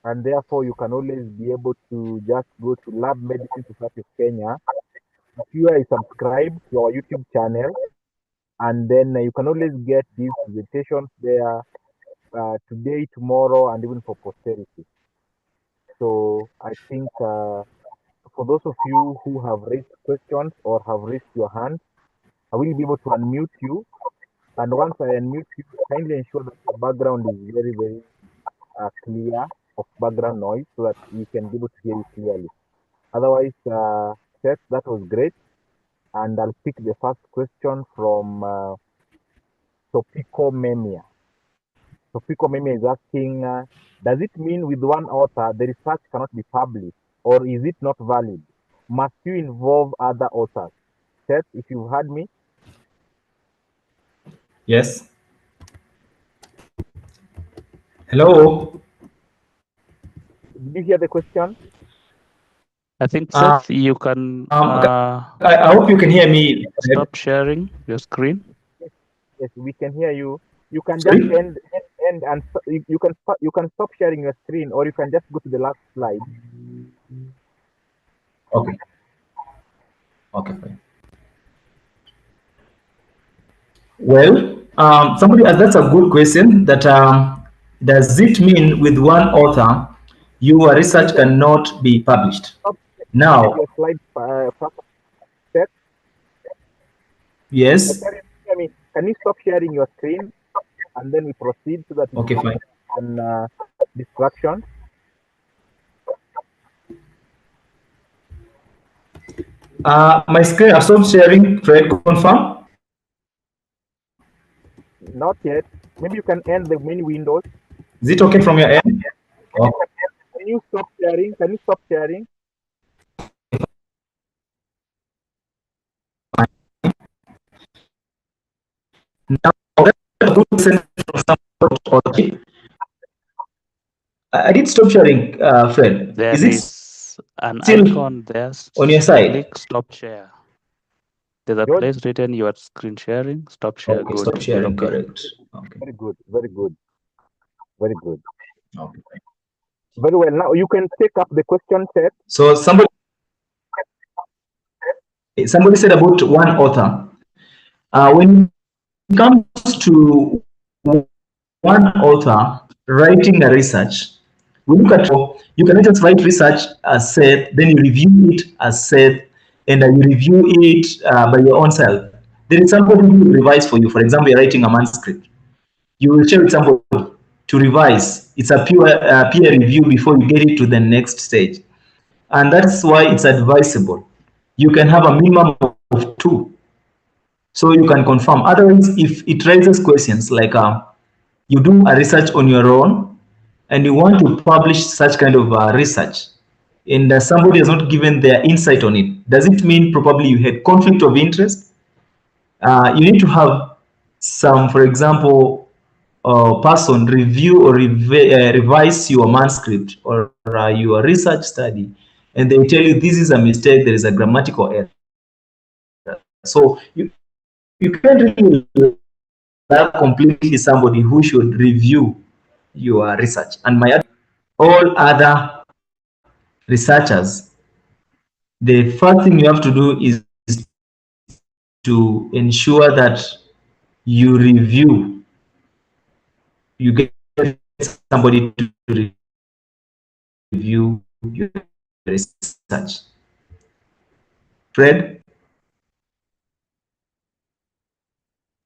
and therefore you can always be able to just go to Lab Medicine Society of Kenya. If you are subscribed to our YouTube channel, and then you can always get these presentations there today, tomorrow, and even for posterity. So I think for those of you who have raised questions or have raised your hand, I will be able to unmute you. And once I unmute you, kindly ensure that the background is very clear of background noise so that we can be able to hear you clearly. Otherwise, Seth, that was great. And I'll pick the first question from Topico Memia. Topico Memia is asking, does it mean with one author the research cannot be published, or is it not valid? Must you involve other authors? Seth, if you've heard me. Yes. Hello. Did you hear the question? I think, Seth, you can. I hope you can hear me. Stop sharing your screen. Yes, we can hear you. You can just end and you can stop sharing your screen, or you can just go to the last slide. Okay. Okay, fine. Well, somebody asked, that's a good question. That does it mean with one author your research cannot be published? Now, your slide, yes. Can you stop sharing your screen and then we proceed so that okay, fine. On distraction. My screen, I've stopped sharing. Fred, confirm? Not yet. Maybe you can end the menu windows. Is it okay from your end? Oh. Can you stop sharing? Can you stop sharing? Now, I did stop sharing, Fred. There is an still icon there on your side? Click stop share. There's a place written you are screen sharing. Stop share. Okay, stop sharing. Correct. Okay. Very good. Very good. Very good. Okay. Very well. Now you can take up the question set. So somebody said about one author. When it comes to one author writing a research, we look at, you cannot just write research as said, then you review it as said, and you review it by your own self. There is somebody who will revise for you. For example, you're writing a manuscript. You will share with somebody to revise. It's a peer review before you get it to the next stage. And that's why it's advisable. You can have a minimum of 2. So you can confirm. Otherwise, if it raises questions like you do a research on your own and you want to publish such kind of research, and somebody has not given their insight on it, does it mean probably you had conflict of interest? You need to have some, for example, person review or revise your manuscript or your research study, and they tell you this is a mistake, there is a grammatical error. So you can't really love completely somebody who should review your research. And my all other researchers, the first thing you have to do is to ensure that you review, you get somebody to review your research. Fred?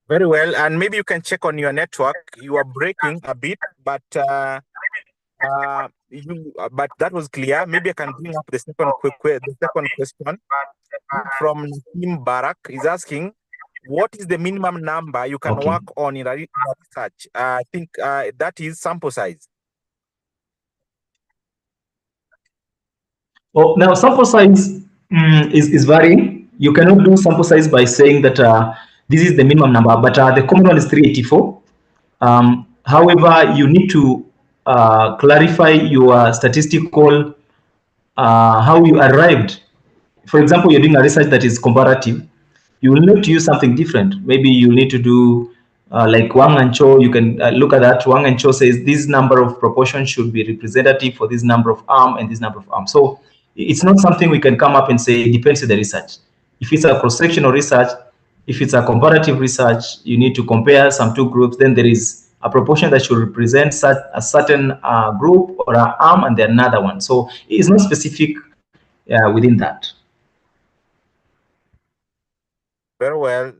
Very well, and maybe you can check on your network. You are breaking a bit, but but that was clear. Maybe I can bring up the second question from Nasim Barak. Is asking, what is the minimum number you can work on in a research? I think that is sample size. Oh, now sample size is varying. You cannot do sample size by saying that this is the minimum number, but the common one is 384. However, you need to clarify your statistical, how you arrived. For example, you're doing a research that is comparative. You will need to use something different. Maybe you need to do like Wang and Cho. You can look at that. Wang and Cho says this number of proportions should be representative for this number of arm and this number of arm. So it's not something we can come up and say it depends on the research. If it's a cross-sectional research, if it's a comparative research, you need to compare some two groups. Then there is a proportion that should represent a certain group or an arm and another one. So it's not specific within that. Very well.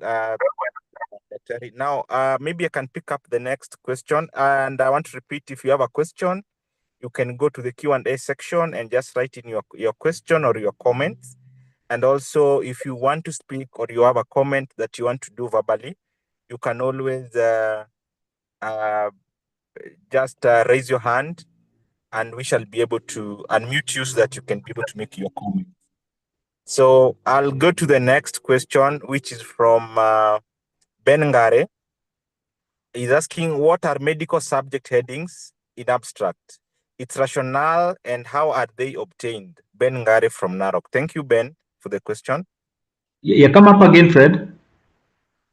Now, maybe I can pick up the next question, and I want to repeat, if you have a question, you can go to the Q&A section and just write in your question or your comments. And also, if you want to speak or you have a comment that you want to do verbally, you can always just raise your hand, and we shall be able to unmute you so that you can be able to make your comment. So I'll go to the next question, which is from Ben Ngare. He's asking, what are medical subject headings in abstract? Its rationale and how are they obtained? Ben Ngare from Narok. Thank you, Ben, for the question. Yeah, come up again, Fred.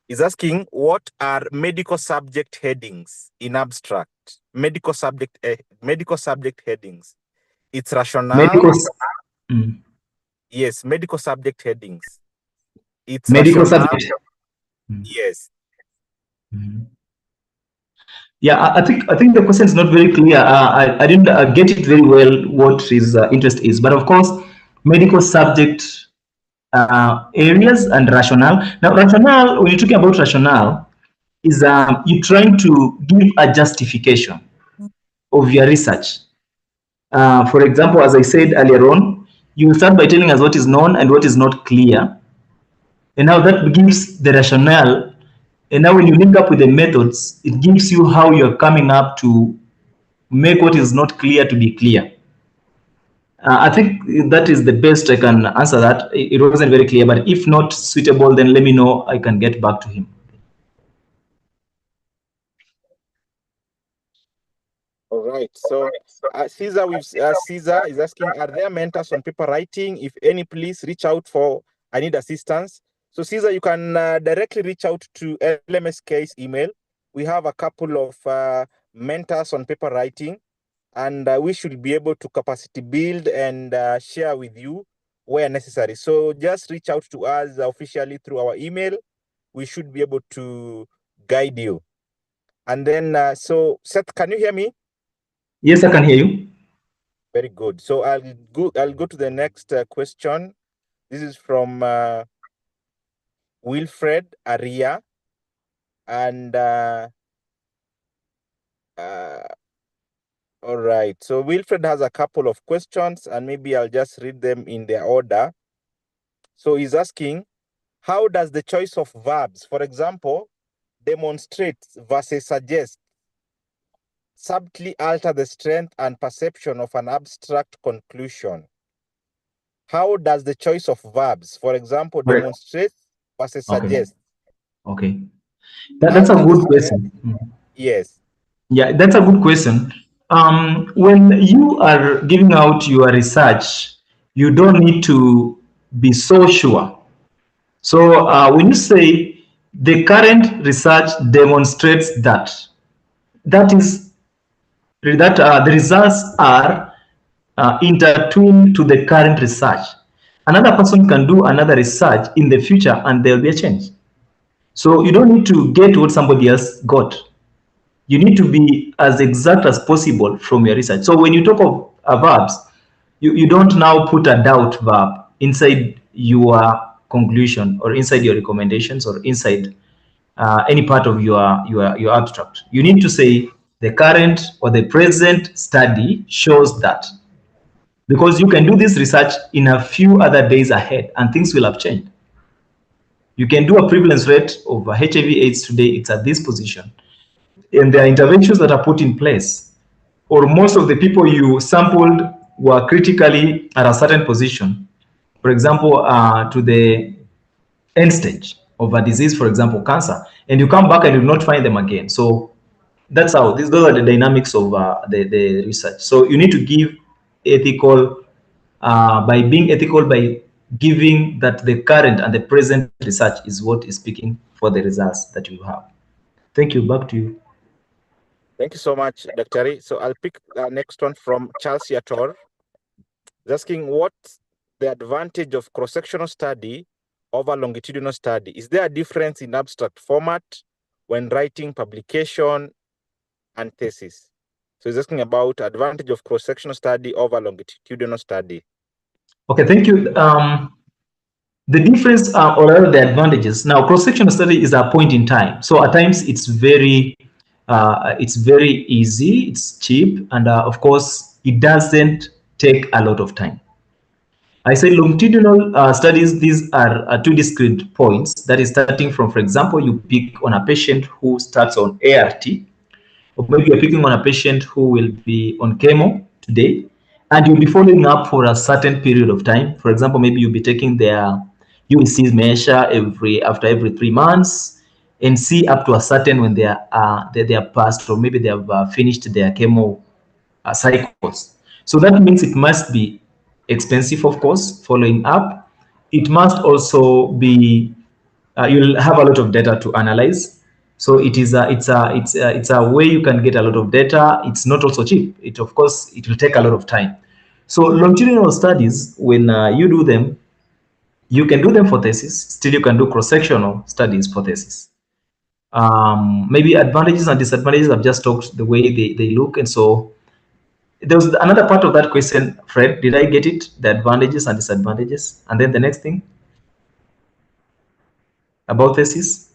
He's asking, what are medical subject headings in abstract? Medical subject headings. Its rationale. Yes, medical subject headings. It's medical subject. Yes. Yeah, I think the question is not very clear. I didn't get it very well what his interest is, but of course, medical subject areas and rationale. Now, rationale, when you're talking about rationale, is you're trying to give a justification of your research. For example, as I said earlier on, you will start by telling us what is known and what is not clear. And now that gives the rationale. And now when you link up with the methods, it gives you how you're coming up to make what is not clear to be clear. I think that is the best I can answer that. It wasn't very clear, but if not suitable, then let me know. I can get back to him. All right. So Caesar is asking, are there mentors on paper writing? If any, please reach out for, I need assistance. So Caesar, you can directly reach out to LMSK's email. We have a couple of mentors on paper writing, and we should be able to capacity build and share with you where necessary. So just reach out to us officially through our email. We should be able to guide you. And then, so Seth, can you hear me? Yes, I can hear you. Very good. So I'll go to the next question. This is from Wilfred Aria, and all right. So Wilfred has a couple of questions, and maybe I'll just read them in their order. So he's asking, how does the choice of verbs, for example, demonstrate versus suggest, subtly alter the strength and perception of an abstract conclusion? How does the choice of verbs, for example, demonstrate versus suggest? Okay. That's a good question. Yes. Yeah, that's a good question. When you are giving out your research, you don't need to be so sure. So when you say the current research demonstrates that, that is that the results are intertwined to the current research. Another person can do another research in the future and there will be a change. So you don't need to get what somebody else got. You need to be as exact as possible from your research. So when you talk of verbs, you don't now put a doubt verb inside your conclusion or inside your recommendations or inside any part of your abstract. You need to say the current or the present study shows that, because you can do this research in a few other days ahead and things will have changed. You can do a prevalence rate of HIV/AIDS today, it's at this position, and there are interventions that are put in place, or most of the people you sampled were critically at a certain position, for example, to the end stage of a disease, for example, cancer, and you come back and you do not find them again. So that's how those are the dynamics of the research. So you need to give ethical, by being ethical, by giving that the current and the present research is what is speaking for the results that you have. Thank you. Back to you. Thank you so much, Dr. So I'll pick the next one from Charles Yator. He's asking, what's the advantage of cross-sectional study over longitudinal study? Is there a difference in abstract format when writing publication and thesis? So he's asking about advantage of cross-sectional study over longitudinal study. Okay, thank you. The difference or rather the advantages. Now, cross-sectional study is a point in time. So at times it's very easy, it's cheap, and of course, it doesn't take a lot of time. I say longitudinal studies, these are two discrete points. That is starting from, for example, you pick on a patient who starts on ART, or maybe you're picking on a patient who will be on chemo today, and you'll be following up for a certain period of time. For example, maybe you'll be taking their UEC measure after every 3 months, and see up to a certain when they are passed, or maybe they have finished their chemo cycles. So that means it must be expensive, of course, following up. It must also be, you'll have a lot of data to analyze. So it's a way you can get a lot of data. It's not also cheap. It, of course, it will take a lot of time. So longitudinal studies, when you do them, you can do them for thesis. Still, you can do cross-sectional studies for thesis. Maybe advantages and disadvantages, I've just talked the way they look. And so there was another part of that question, Fred. Did I get it? The advantages and disadvantages. And then the next thing about thesis.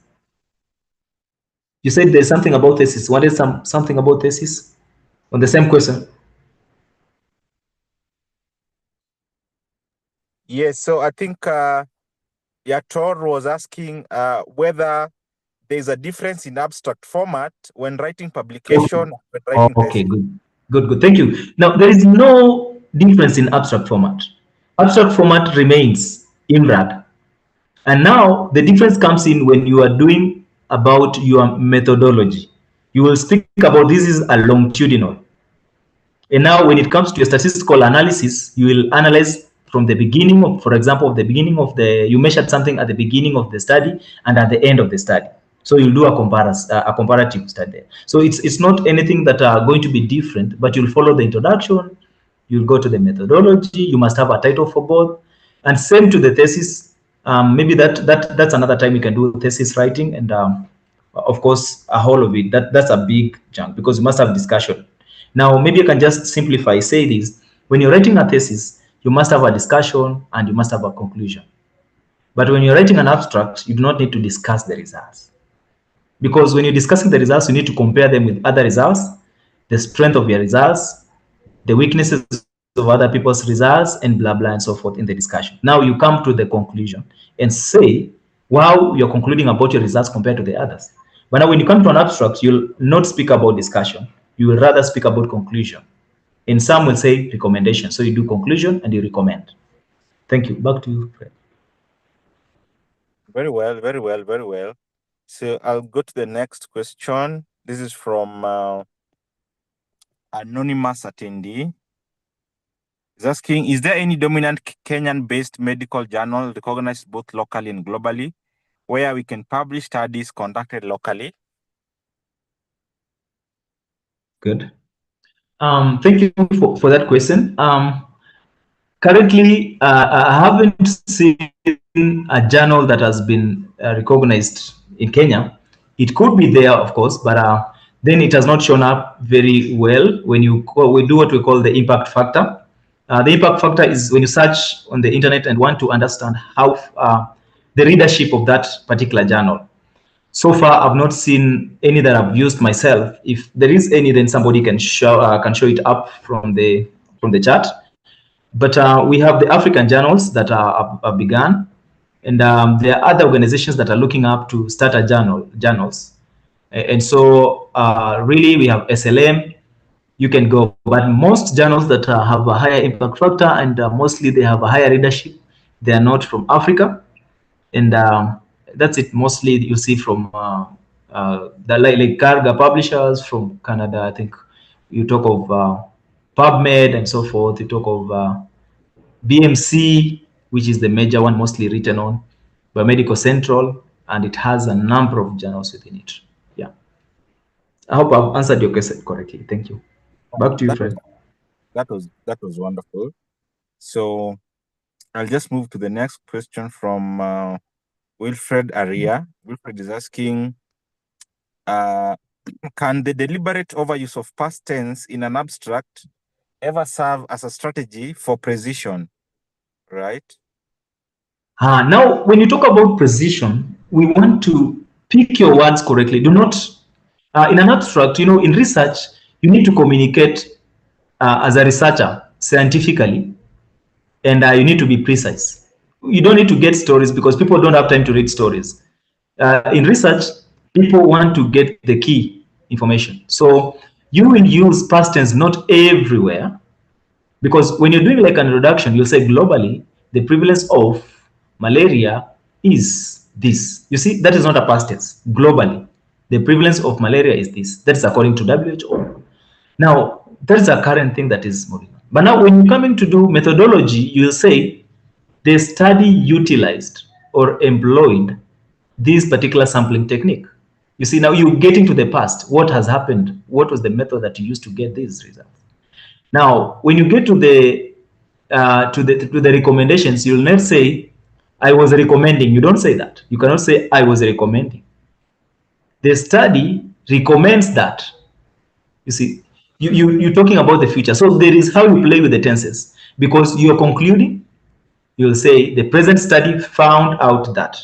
You said there's something about thesis. What is something about thesis on the same question? Yes, so I think Yator was asking whether there's a difference in abstract format when writing publication. Okay, when writing okay, thesis. good. Thank you. Now, there is no difference in abstract format. Abstract format remains IMRAD. And now the difference comes in when you are doing about your methodology. You will speak about this is a longitudinal. And now when it comes to your statistical analysis, you will analyze from the beginning of, for example, the beginning of you measured something at the beginning of the study and at the end of the study. So you'll do a comparative study. So it's not anything that are going to be different, but you'll follow the introduction, you'll go to the methodology, you must have a title for both. And same to the thesis. Maybe that's another time you can do thesis writing, and of course a whole of it. That's a big chunk because you must have discussion. Now, maybe you can just simplify, say this. When you're writing a thesis, you must have a discussion and you must have a conclusion. But when you're writing an abstract, you do not need to discuss the results. Because when you're discussing the results, you need to compare them with other results, the strength of your results, the weaknesses of other people's results, and blah, blah, and so forth in the discussion. Now you come to the conclusion and say, wow, you're concluding about your results compared to the others. But now when you come to an abstract, you'll not speak about discussion. You will rather speak about conclusion. And some will say recommendation. So you do conclusion and you recommend. Thank you. Back to you, Fred. Very well. So I'll go to the next question. This is from anonymous attendee is asking, is there any dominant Kenyan-based medical journal recognized both locally and globally where we can publish studies conducted locally? Good. Thank you for that question. Currently, I haven't seen a journal that has been recognized in Kenya. It could be there, of course, but then it has not shown up very well when we do what we call the impact factor. The impact factor is when you search on the internet and want to understand how the readership of that particular journal. So far, I've not seen any that I've used myself. If there is any, then somebody can show it up from the chat. But we have the African journals that have begun, and there are other organizations that are looking up to start a journals. And so really we have SLM, you can go, but most journals that have a higher impact factor and mostly they have a higher readership, they are not from Africa. And that's it. Mostly you see from the like Karga publishers from Canada. I think you talk of PubMed and so forth. You talk of BMC, which is the major one, mostly written on Biomedical Central, and it has a number of journals within it. Yeah. I hope I've answered your question correctly. Thank you. Back to you, Fred. That was wonderful. So I'll just move to the next question from Wilfred Aria. Wilfred is asking, can the deliberate overuse of past tense in an abstract ever serve as a strategy for precision, right? Now, when you talk about precision, we want to pick your words correctly. Do not, in an abstract, in research, you need to communicate as a researcher scientifically, and you need to be precise. You don't need to get stories because people don't have time to read stories. In research, people want to get the key information. So you will use past tense not everywhere, because when you're doing like an introduction, you'll say globally, the prevalence of malaria is this. You see, that is not a past tense. Globally, the prevalence of malaria is this. That's according to WHO. Now, that's a current thing that is moving on. But now when you're coming to do methodology, you'll say the study utilized or employed this particular sampling technique. You see, now you're getting to the past. What has happened? What was the method that you used to get these results? Now, when you get to the recommendations, you'll not say, I was recommending. You don't say that. You cannot say, I was recommending. The study recommends that. You see, you're talking about the future. So there is how you play with the tenses. Because you're concluding, you'll say, the present study found out that.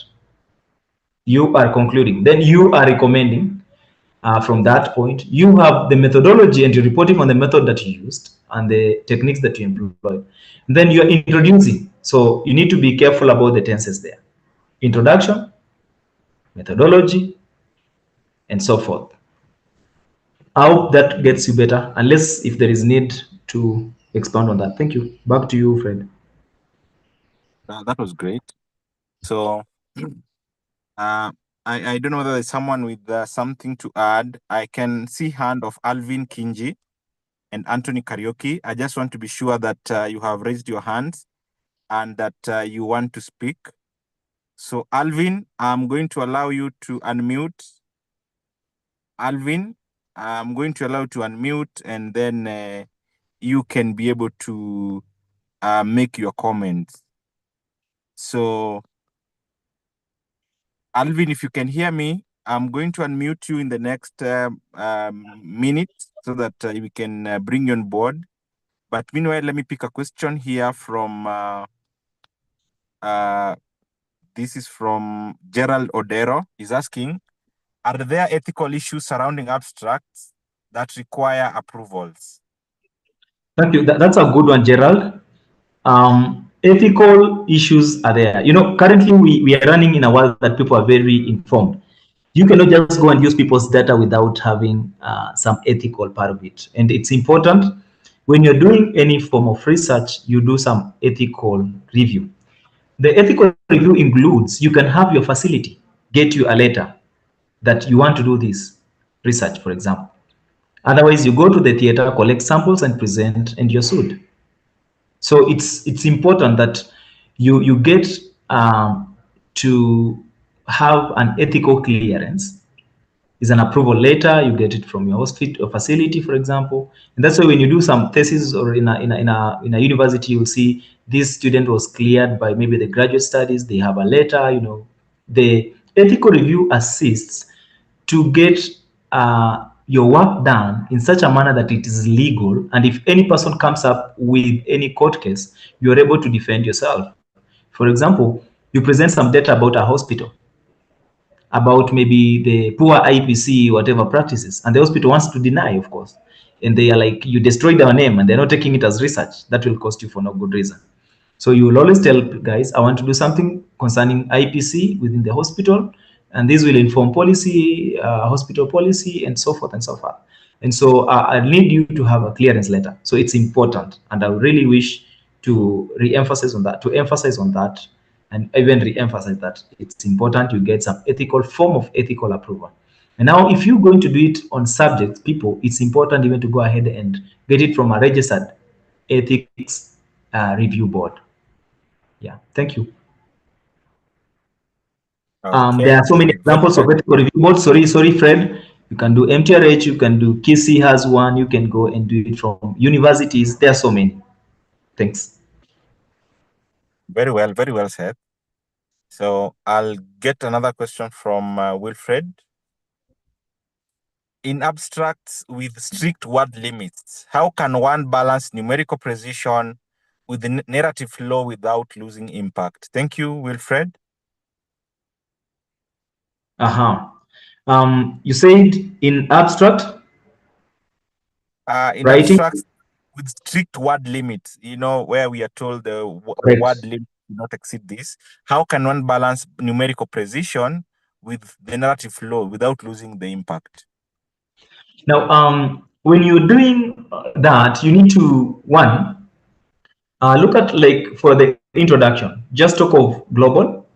You are concluding. Then you are recommending. From that point, you have the methodology and you're reporting on the method that you used and the techniques that you employ. Then you're introducing. So you need to be careful about the tenses there. Introduction, methodology, and so forth. I hope that gets you better, unless if there is need to expand on that. Thank you. Back to you, Fred. That was great. So I don't know whether there's someone with something to add. I can see hand of Alvin Kinji and Anthony Karaoke. I just want to be sure that you have raised your hands and that you want to speak. So Alvin, I'm going to allow you to unmute. Alvin, I'm going to allow you to unmute, and then you can be able to make your comments. So Alvin, if you can hear me, I'm going to unmute you in the next minute so that we can bring you on board. But meanwhile, let me pick a question here from, this is from Gerald Odero. He's asking, are there ethical issues surrounding abstracts that require approvals? Thank you. That's a good one, Gerald. Ethical issues are there. Currently we are running in a world that people are very informed. You cannot just go and use people's data without having some ethical part of it. And it's important when you're doing any form of research, you do some ethical review. The ethical review includes, you can have your facility get you a letter that you want to do this research, for example. Otherwise, you go to the theater, collect samples, and present, and you're sued. So it's important that you get to have an ethical clearance. Is an approval letter. You get it from your hospital or facility, for example, and that's why when you do some thesis or in a university, you'll see this student was cleared by maybe the graduate studies. They have a letter. The ethical review assists to get your work done in such a manner that it is legal, and if any person comes up with any court case, you're able to defend yourself. For example, you present some data about a hospital, about maybe the poor IPC, whatever practices, and the hospital wants to deny, of course. And they are like, you destroyed our name, and they're not taking it as research. That will cost you for no good reason. So you will always tell guys, I want to do something concerning IPC within the hospital, and this will inform policy, hospital policy, and so forth and so forth. And so I need you to have a clearance letter. So it's important, and I really wish to re-emphasize on that, and even re-emphasize that it's important you get some ethical form of ethical approval. And now, if you're going to do it on subjects, people, it's important even to go ahead and get it from a registered ethics review board. Yeah, thank you. Okay. There are so many examples of ethical review boards. Sorry, Fred. You can do MTRH, you can do KC has one, you can go and do it from universities. There are so many. Thanks. Very well said. So I'll get another question from Wilfred. In abstracts with strict word limits, how can one balance numerical precision with the narrative flow without losing impact? Thank you, Wilfred. You said in abstract? In writing? abstracts with strict word limits, where we are told the word limit do not exceed this. How can one balance numerical precision with the narrative flow without losing the impact? Now, when you're doing that, you need to, one, look at, like, for the introduction, just talk of global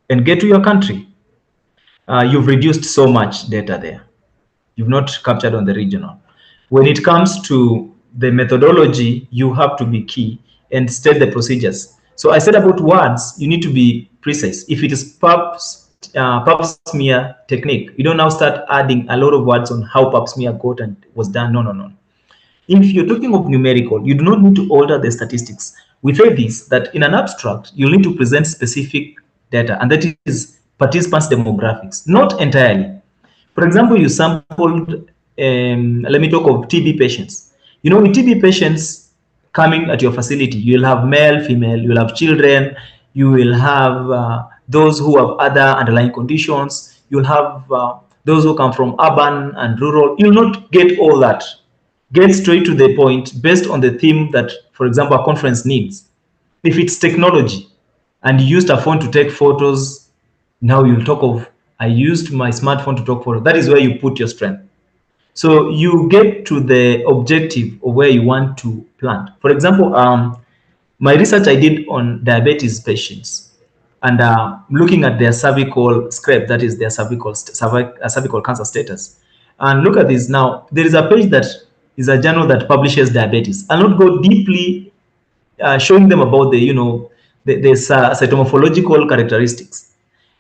and get to your country. You've reduced so much data there. You've not captured on the regional. When it comes to the methodology, you have to be key and state the procedures. So I said about words, you need to be precise. If it is pap smear technique, you don't now start adding a lot of words on how pap smear got and was done. No. If you're talking of numerical, you do not need to alter the statistics. We say this, that in an abstract, you need to present specific data, and that is participants' demographics, not entirely. For example, you sampled, let me talk of TB patients. With TB patients coming at your facility, you'll have male, female, you'll have children, you will have those who have other underlying conditions, you'll have those who come from urban and rural. You'll not get all that. Get straight to the point based on the theme that, for example, a conference needs. If it's technology and you used a phone to take photos, now you'll talk of, I used my smartphone to take photos. That is where you put your strength. So you get to the objective of where you want to plant. For example, my research I did on diabetes patients, and looking at their cervical scrape, that is their cervical cancer status. And look at this now. There is a page that is a journal that publishes diabetes. I'll not go deeply showing them about the cytomorphological characteristics.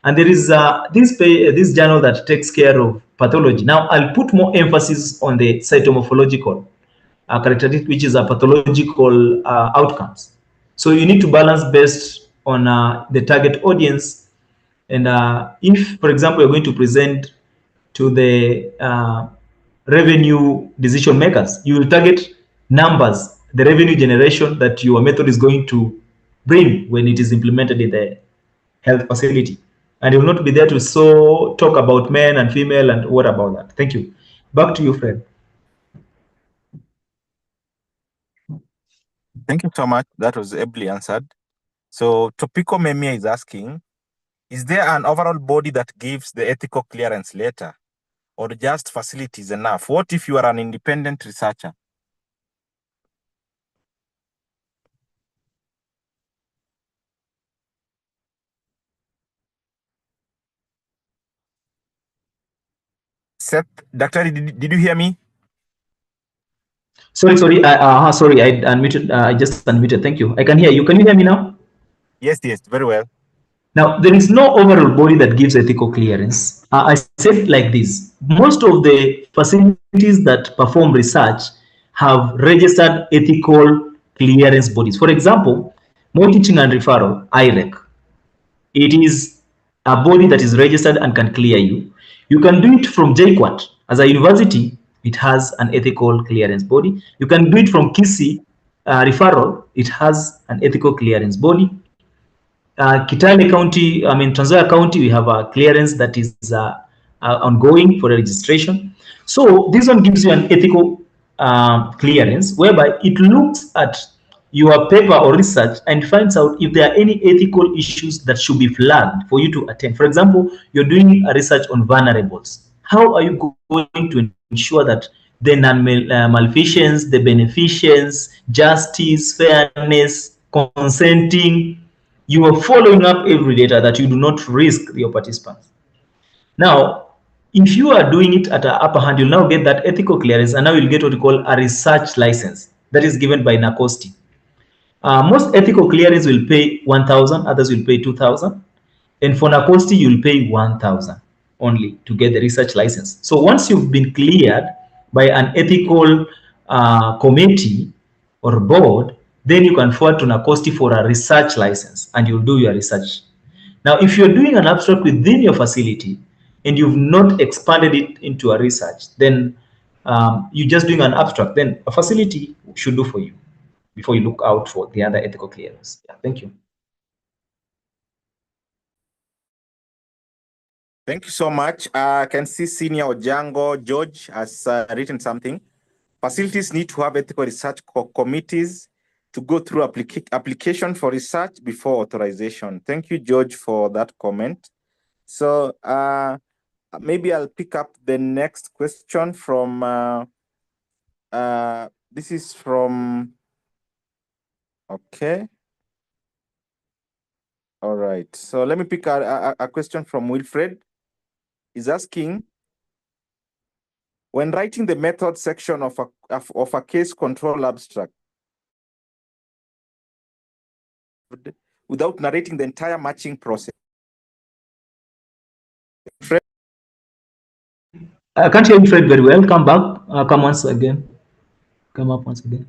And there is this journal that takes care of pathology. Now I'll put more emphasis on the cytomorphological characteristic, which is a pathological outcomes. So you need to balance based on the target audience. And if, for example, you're going to present to the revenue decision makers, you will target numbers, the revenue generation that your method is going to bring when it is implemented in the health facility. And you will not be there to talk about men and female and what about that. Thank you. Back to you, Fred. Thank you so much. That was ably answered. So Topiko Memia is asking, is there an overall body that gives the ethical clearance letter, or just facilities enough? What if you are an independent researcher? Seth, Dr. Did you hear me? Sorry, sorry, sorry, I unmuted. I just unmuted. Thank you. I can hear you. Can you hear me now? Yes, yes, very well. Now, there is no overall body that gives ethical clearance. I said like this: most of the facilities that perform research have registered ethical clearance bodies. For example, Teaching and Referral, IREC. It is a body that is registered and can clear you. You can do it from JKUAT. As a university, it has an ethical clearance body. You can do it from Kisii Referral. It has an ethical clearance body. Kitale County, Trans Nzoia County, we have a clearance that is ongoing for registration. So this one gives you an ethical clearance whereby it looks at your paper or research and finds out if there are any ethical issues that should be flagged for you to attend. For example, you're doing a research on vulnerables. How are you going to ensure that the non-malfeasance, the beneficence, justice, fairness, consenting, you are following up every data that you do not risk your participants. Now, if you are doing it at an upper hand, you'll now get that ethical clearance, and now you'll get what we call a research license that is given by NACOSTI. Most ethical clearance will pay 1,000, others will pay 2,000. And for NACOSTI, you'll pay 1,000 only to get the research license. So once you've been cleared by an ethical committee or board, then you can forward to NACOSTI for a research license and you'll do your research. Now, if you're doing an abstract within your facility and you've not expanded it into a research, then you're just doing an abstract, then a facility should do for you before you look out for the other ethical clearance. Yeah, thank you. Thank you so much. I can see Senior Ojango George has written something. Facilities need to have ethical research committees to go through application for research before authorization. Thank you, George, for that comment. So maybe I'll pick up the next question from, this is from, okay. All right, so let me pick a question from Wilfred. He's asking, when writing the method section of a case control abstract, without narrating the entire matching process. Fred? I can't hear you, Fred, very well. Come back. Come once again. Come up once again.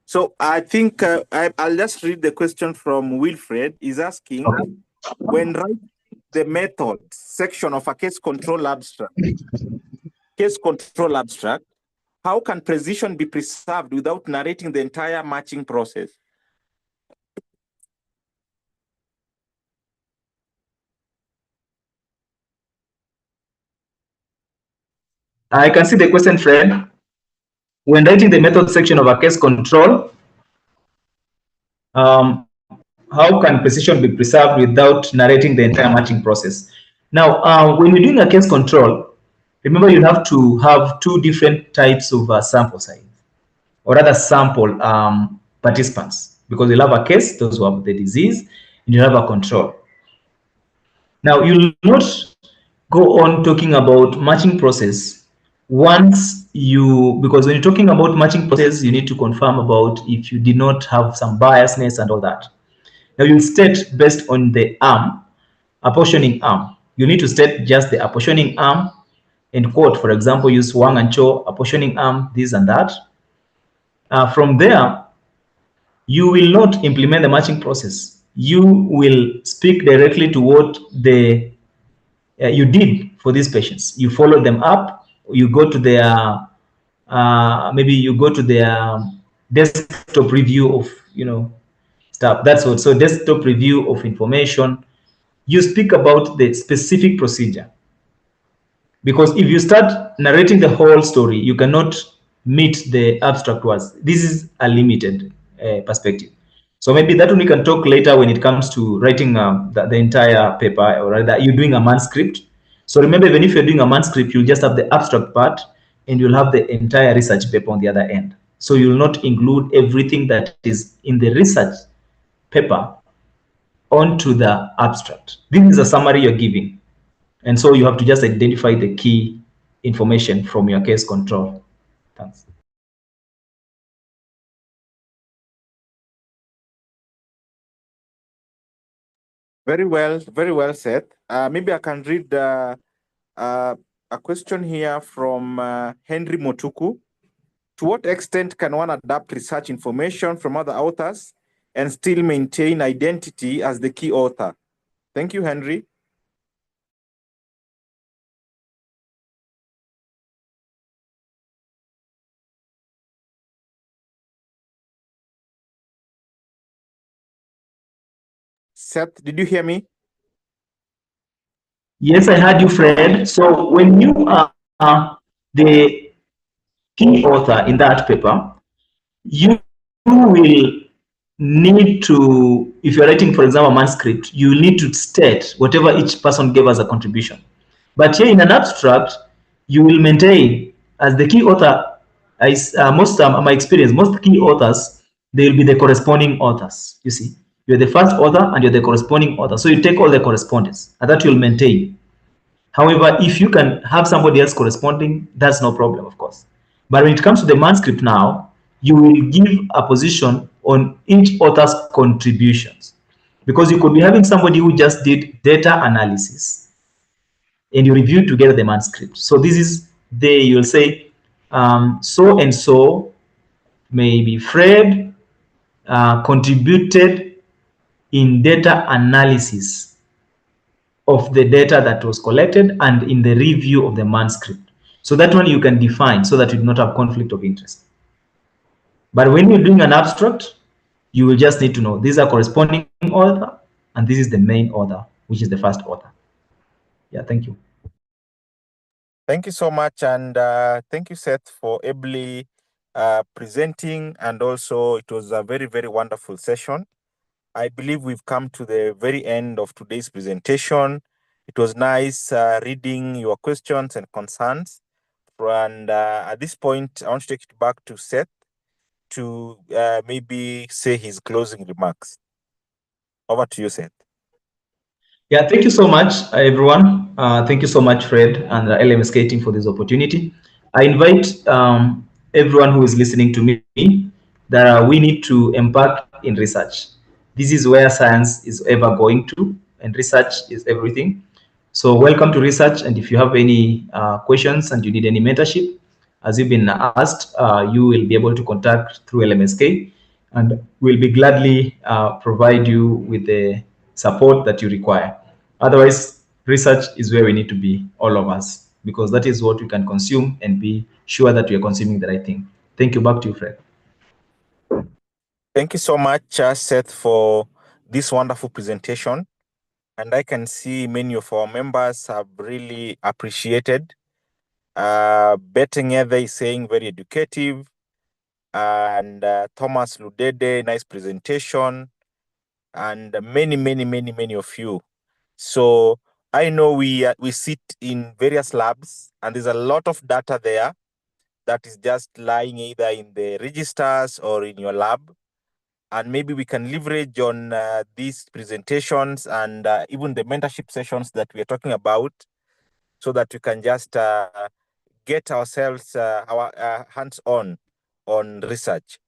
So I think I'll just read the question from Wilfred. He's asking, okay, when writing the method section of a case control abstract, how can precision be preserved without narrating the entire matching process? I can see the question, Fred. When writing the method section of a case control, how can precision be preserved without narrating the entire matching process? Now, when you're doing a case control, remember you have to have two different types of sample size, or rather sample participants, because you'll have a case, those who have the disease, and you have a control. Now, you'll not go on talking about matching process once you, because when you're talking about matching process, you need to confirm about if you did not have some biasness and all that. Now you'll state based on the arm, apportioning arm. You need to state just the apportioning arm and quote, for example, use Wang and Cho, apportioning arm, this and that. From there, you will not implement the matching process. You will speak directly to what the you did for these patients. You follow them up. You go to their maybe you go to their desktop review of stuff. That's what. So desktop review of information. You speak about the specific procedure, because if you start narrating the whole story, you cannot meet the abstract words. This is a limited perspective. So maybe that one we can talk later when it comes to writing the entire paper, or rather you're doing a manuscript. So remember, even if you're doing a manuscript, you'll just have the abstract part and you'll have the entire research paper on the other end. So you'll not include everything that is in the research paper onto the abstract. This is a summary you're giving. And so you have to just identify the key information from your case control. Thanks. Very well, Seth. Maybe I can read a question here from Henry Motuku. To what extent can one adapt research information from other authors and still maintain identity as the key author? Thank you, Henry. Seth, did you hear me? Yes, I heard you, Fred. So when you are the key author in that paper, you will need to, if you're writing, for example, a manuscript, you need to state whatever each person gave as a contribution. But here in an abstract, you will maintain as the key author. Most my experience, most key authors, they will be the corresponding authors. You see, you're the first author and you're the corresponding author. So you take all the correspondence, and that you'll maintain. However, if you can have somebody else corresponding, that's no problem, of course. But when it comes to the manuscript now, you will give a position on each author's contributions, because you could be having somebody who just did data analysis and you review together the manuscript. So this is you'll say, so and so, maybe Fred contributed in data analysis of the data that was collected and in the review of the manuscript. So that one you can define so that you do not have conflict of interest. But when you're doing an abstract, you will just need to know these are corresponding author and this is the main author, which is the first author. Yeah, thank you. Thank you so much. And thank you, Seth, for ably presenting. And also, it was a very, very wonderful session. I believe we've come to the very end of today's presentation. It was nice reading your questions and concerns. And at this point, I want to take it back to Seth to maybe say his closing remarks. Over to you, Seth. Yeah, thank you so much, everyone. Thank you so much, Fred and LMSK team for this opportunity. I invite everyone who is listening to me that we need to embark in research. This is where science is ever going to, and research is everything. So welcome to research. And if you have any questions and you need any mentorship, as you've been asked, you will be able to contact through LMSK, and we'll be gladly provide you with the support that you require. Otherwise, research is where we need to be, all of us, because that is what we can consume and be sure that we are consuming the right thing. Thank you. Back to you, Fred. Thank you so much, Seth, for this wonderful presentation. And I can see many of our members have really appreciated. Betting Ether is saying very educative. And Thomas Ludede, nice presentation. And many of you. So I know we sit in various labs and there's a lot of data there that is just lying either in the registers or in your lab. And maybe we can leverage on these presentations and even the mentorship sessions that we are talking about, so that we can just get ourselves our hands on research.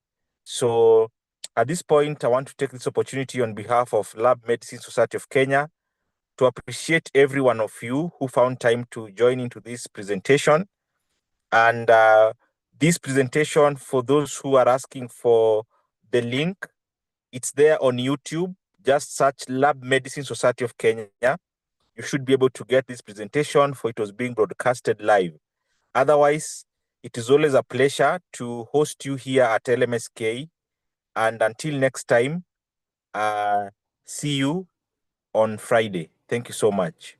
So at this point, I want to take this opportunity on behalf of Lab Medicine Society of Kenya to appreciate every one of you who found time to join into this presentation. And this presentation, for those who are asking for the link, it's there on YouTube. Just search Lab Medicine Society of Kenya. You should be able to get this presentation, for it was being broadcasted live. Otherwise, it is always a pleasure to host you here at LMSK. And until next time, see you on Friday. Thank you so much.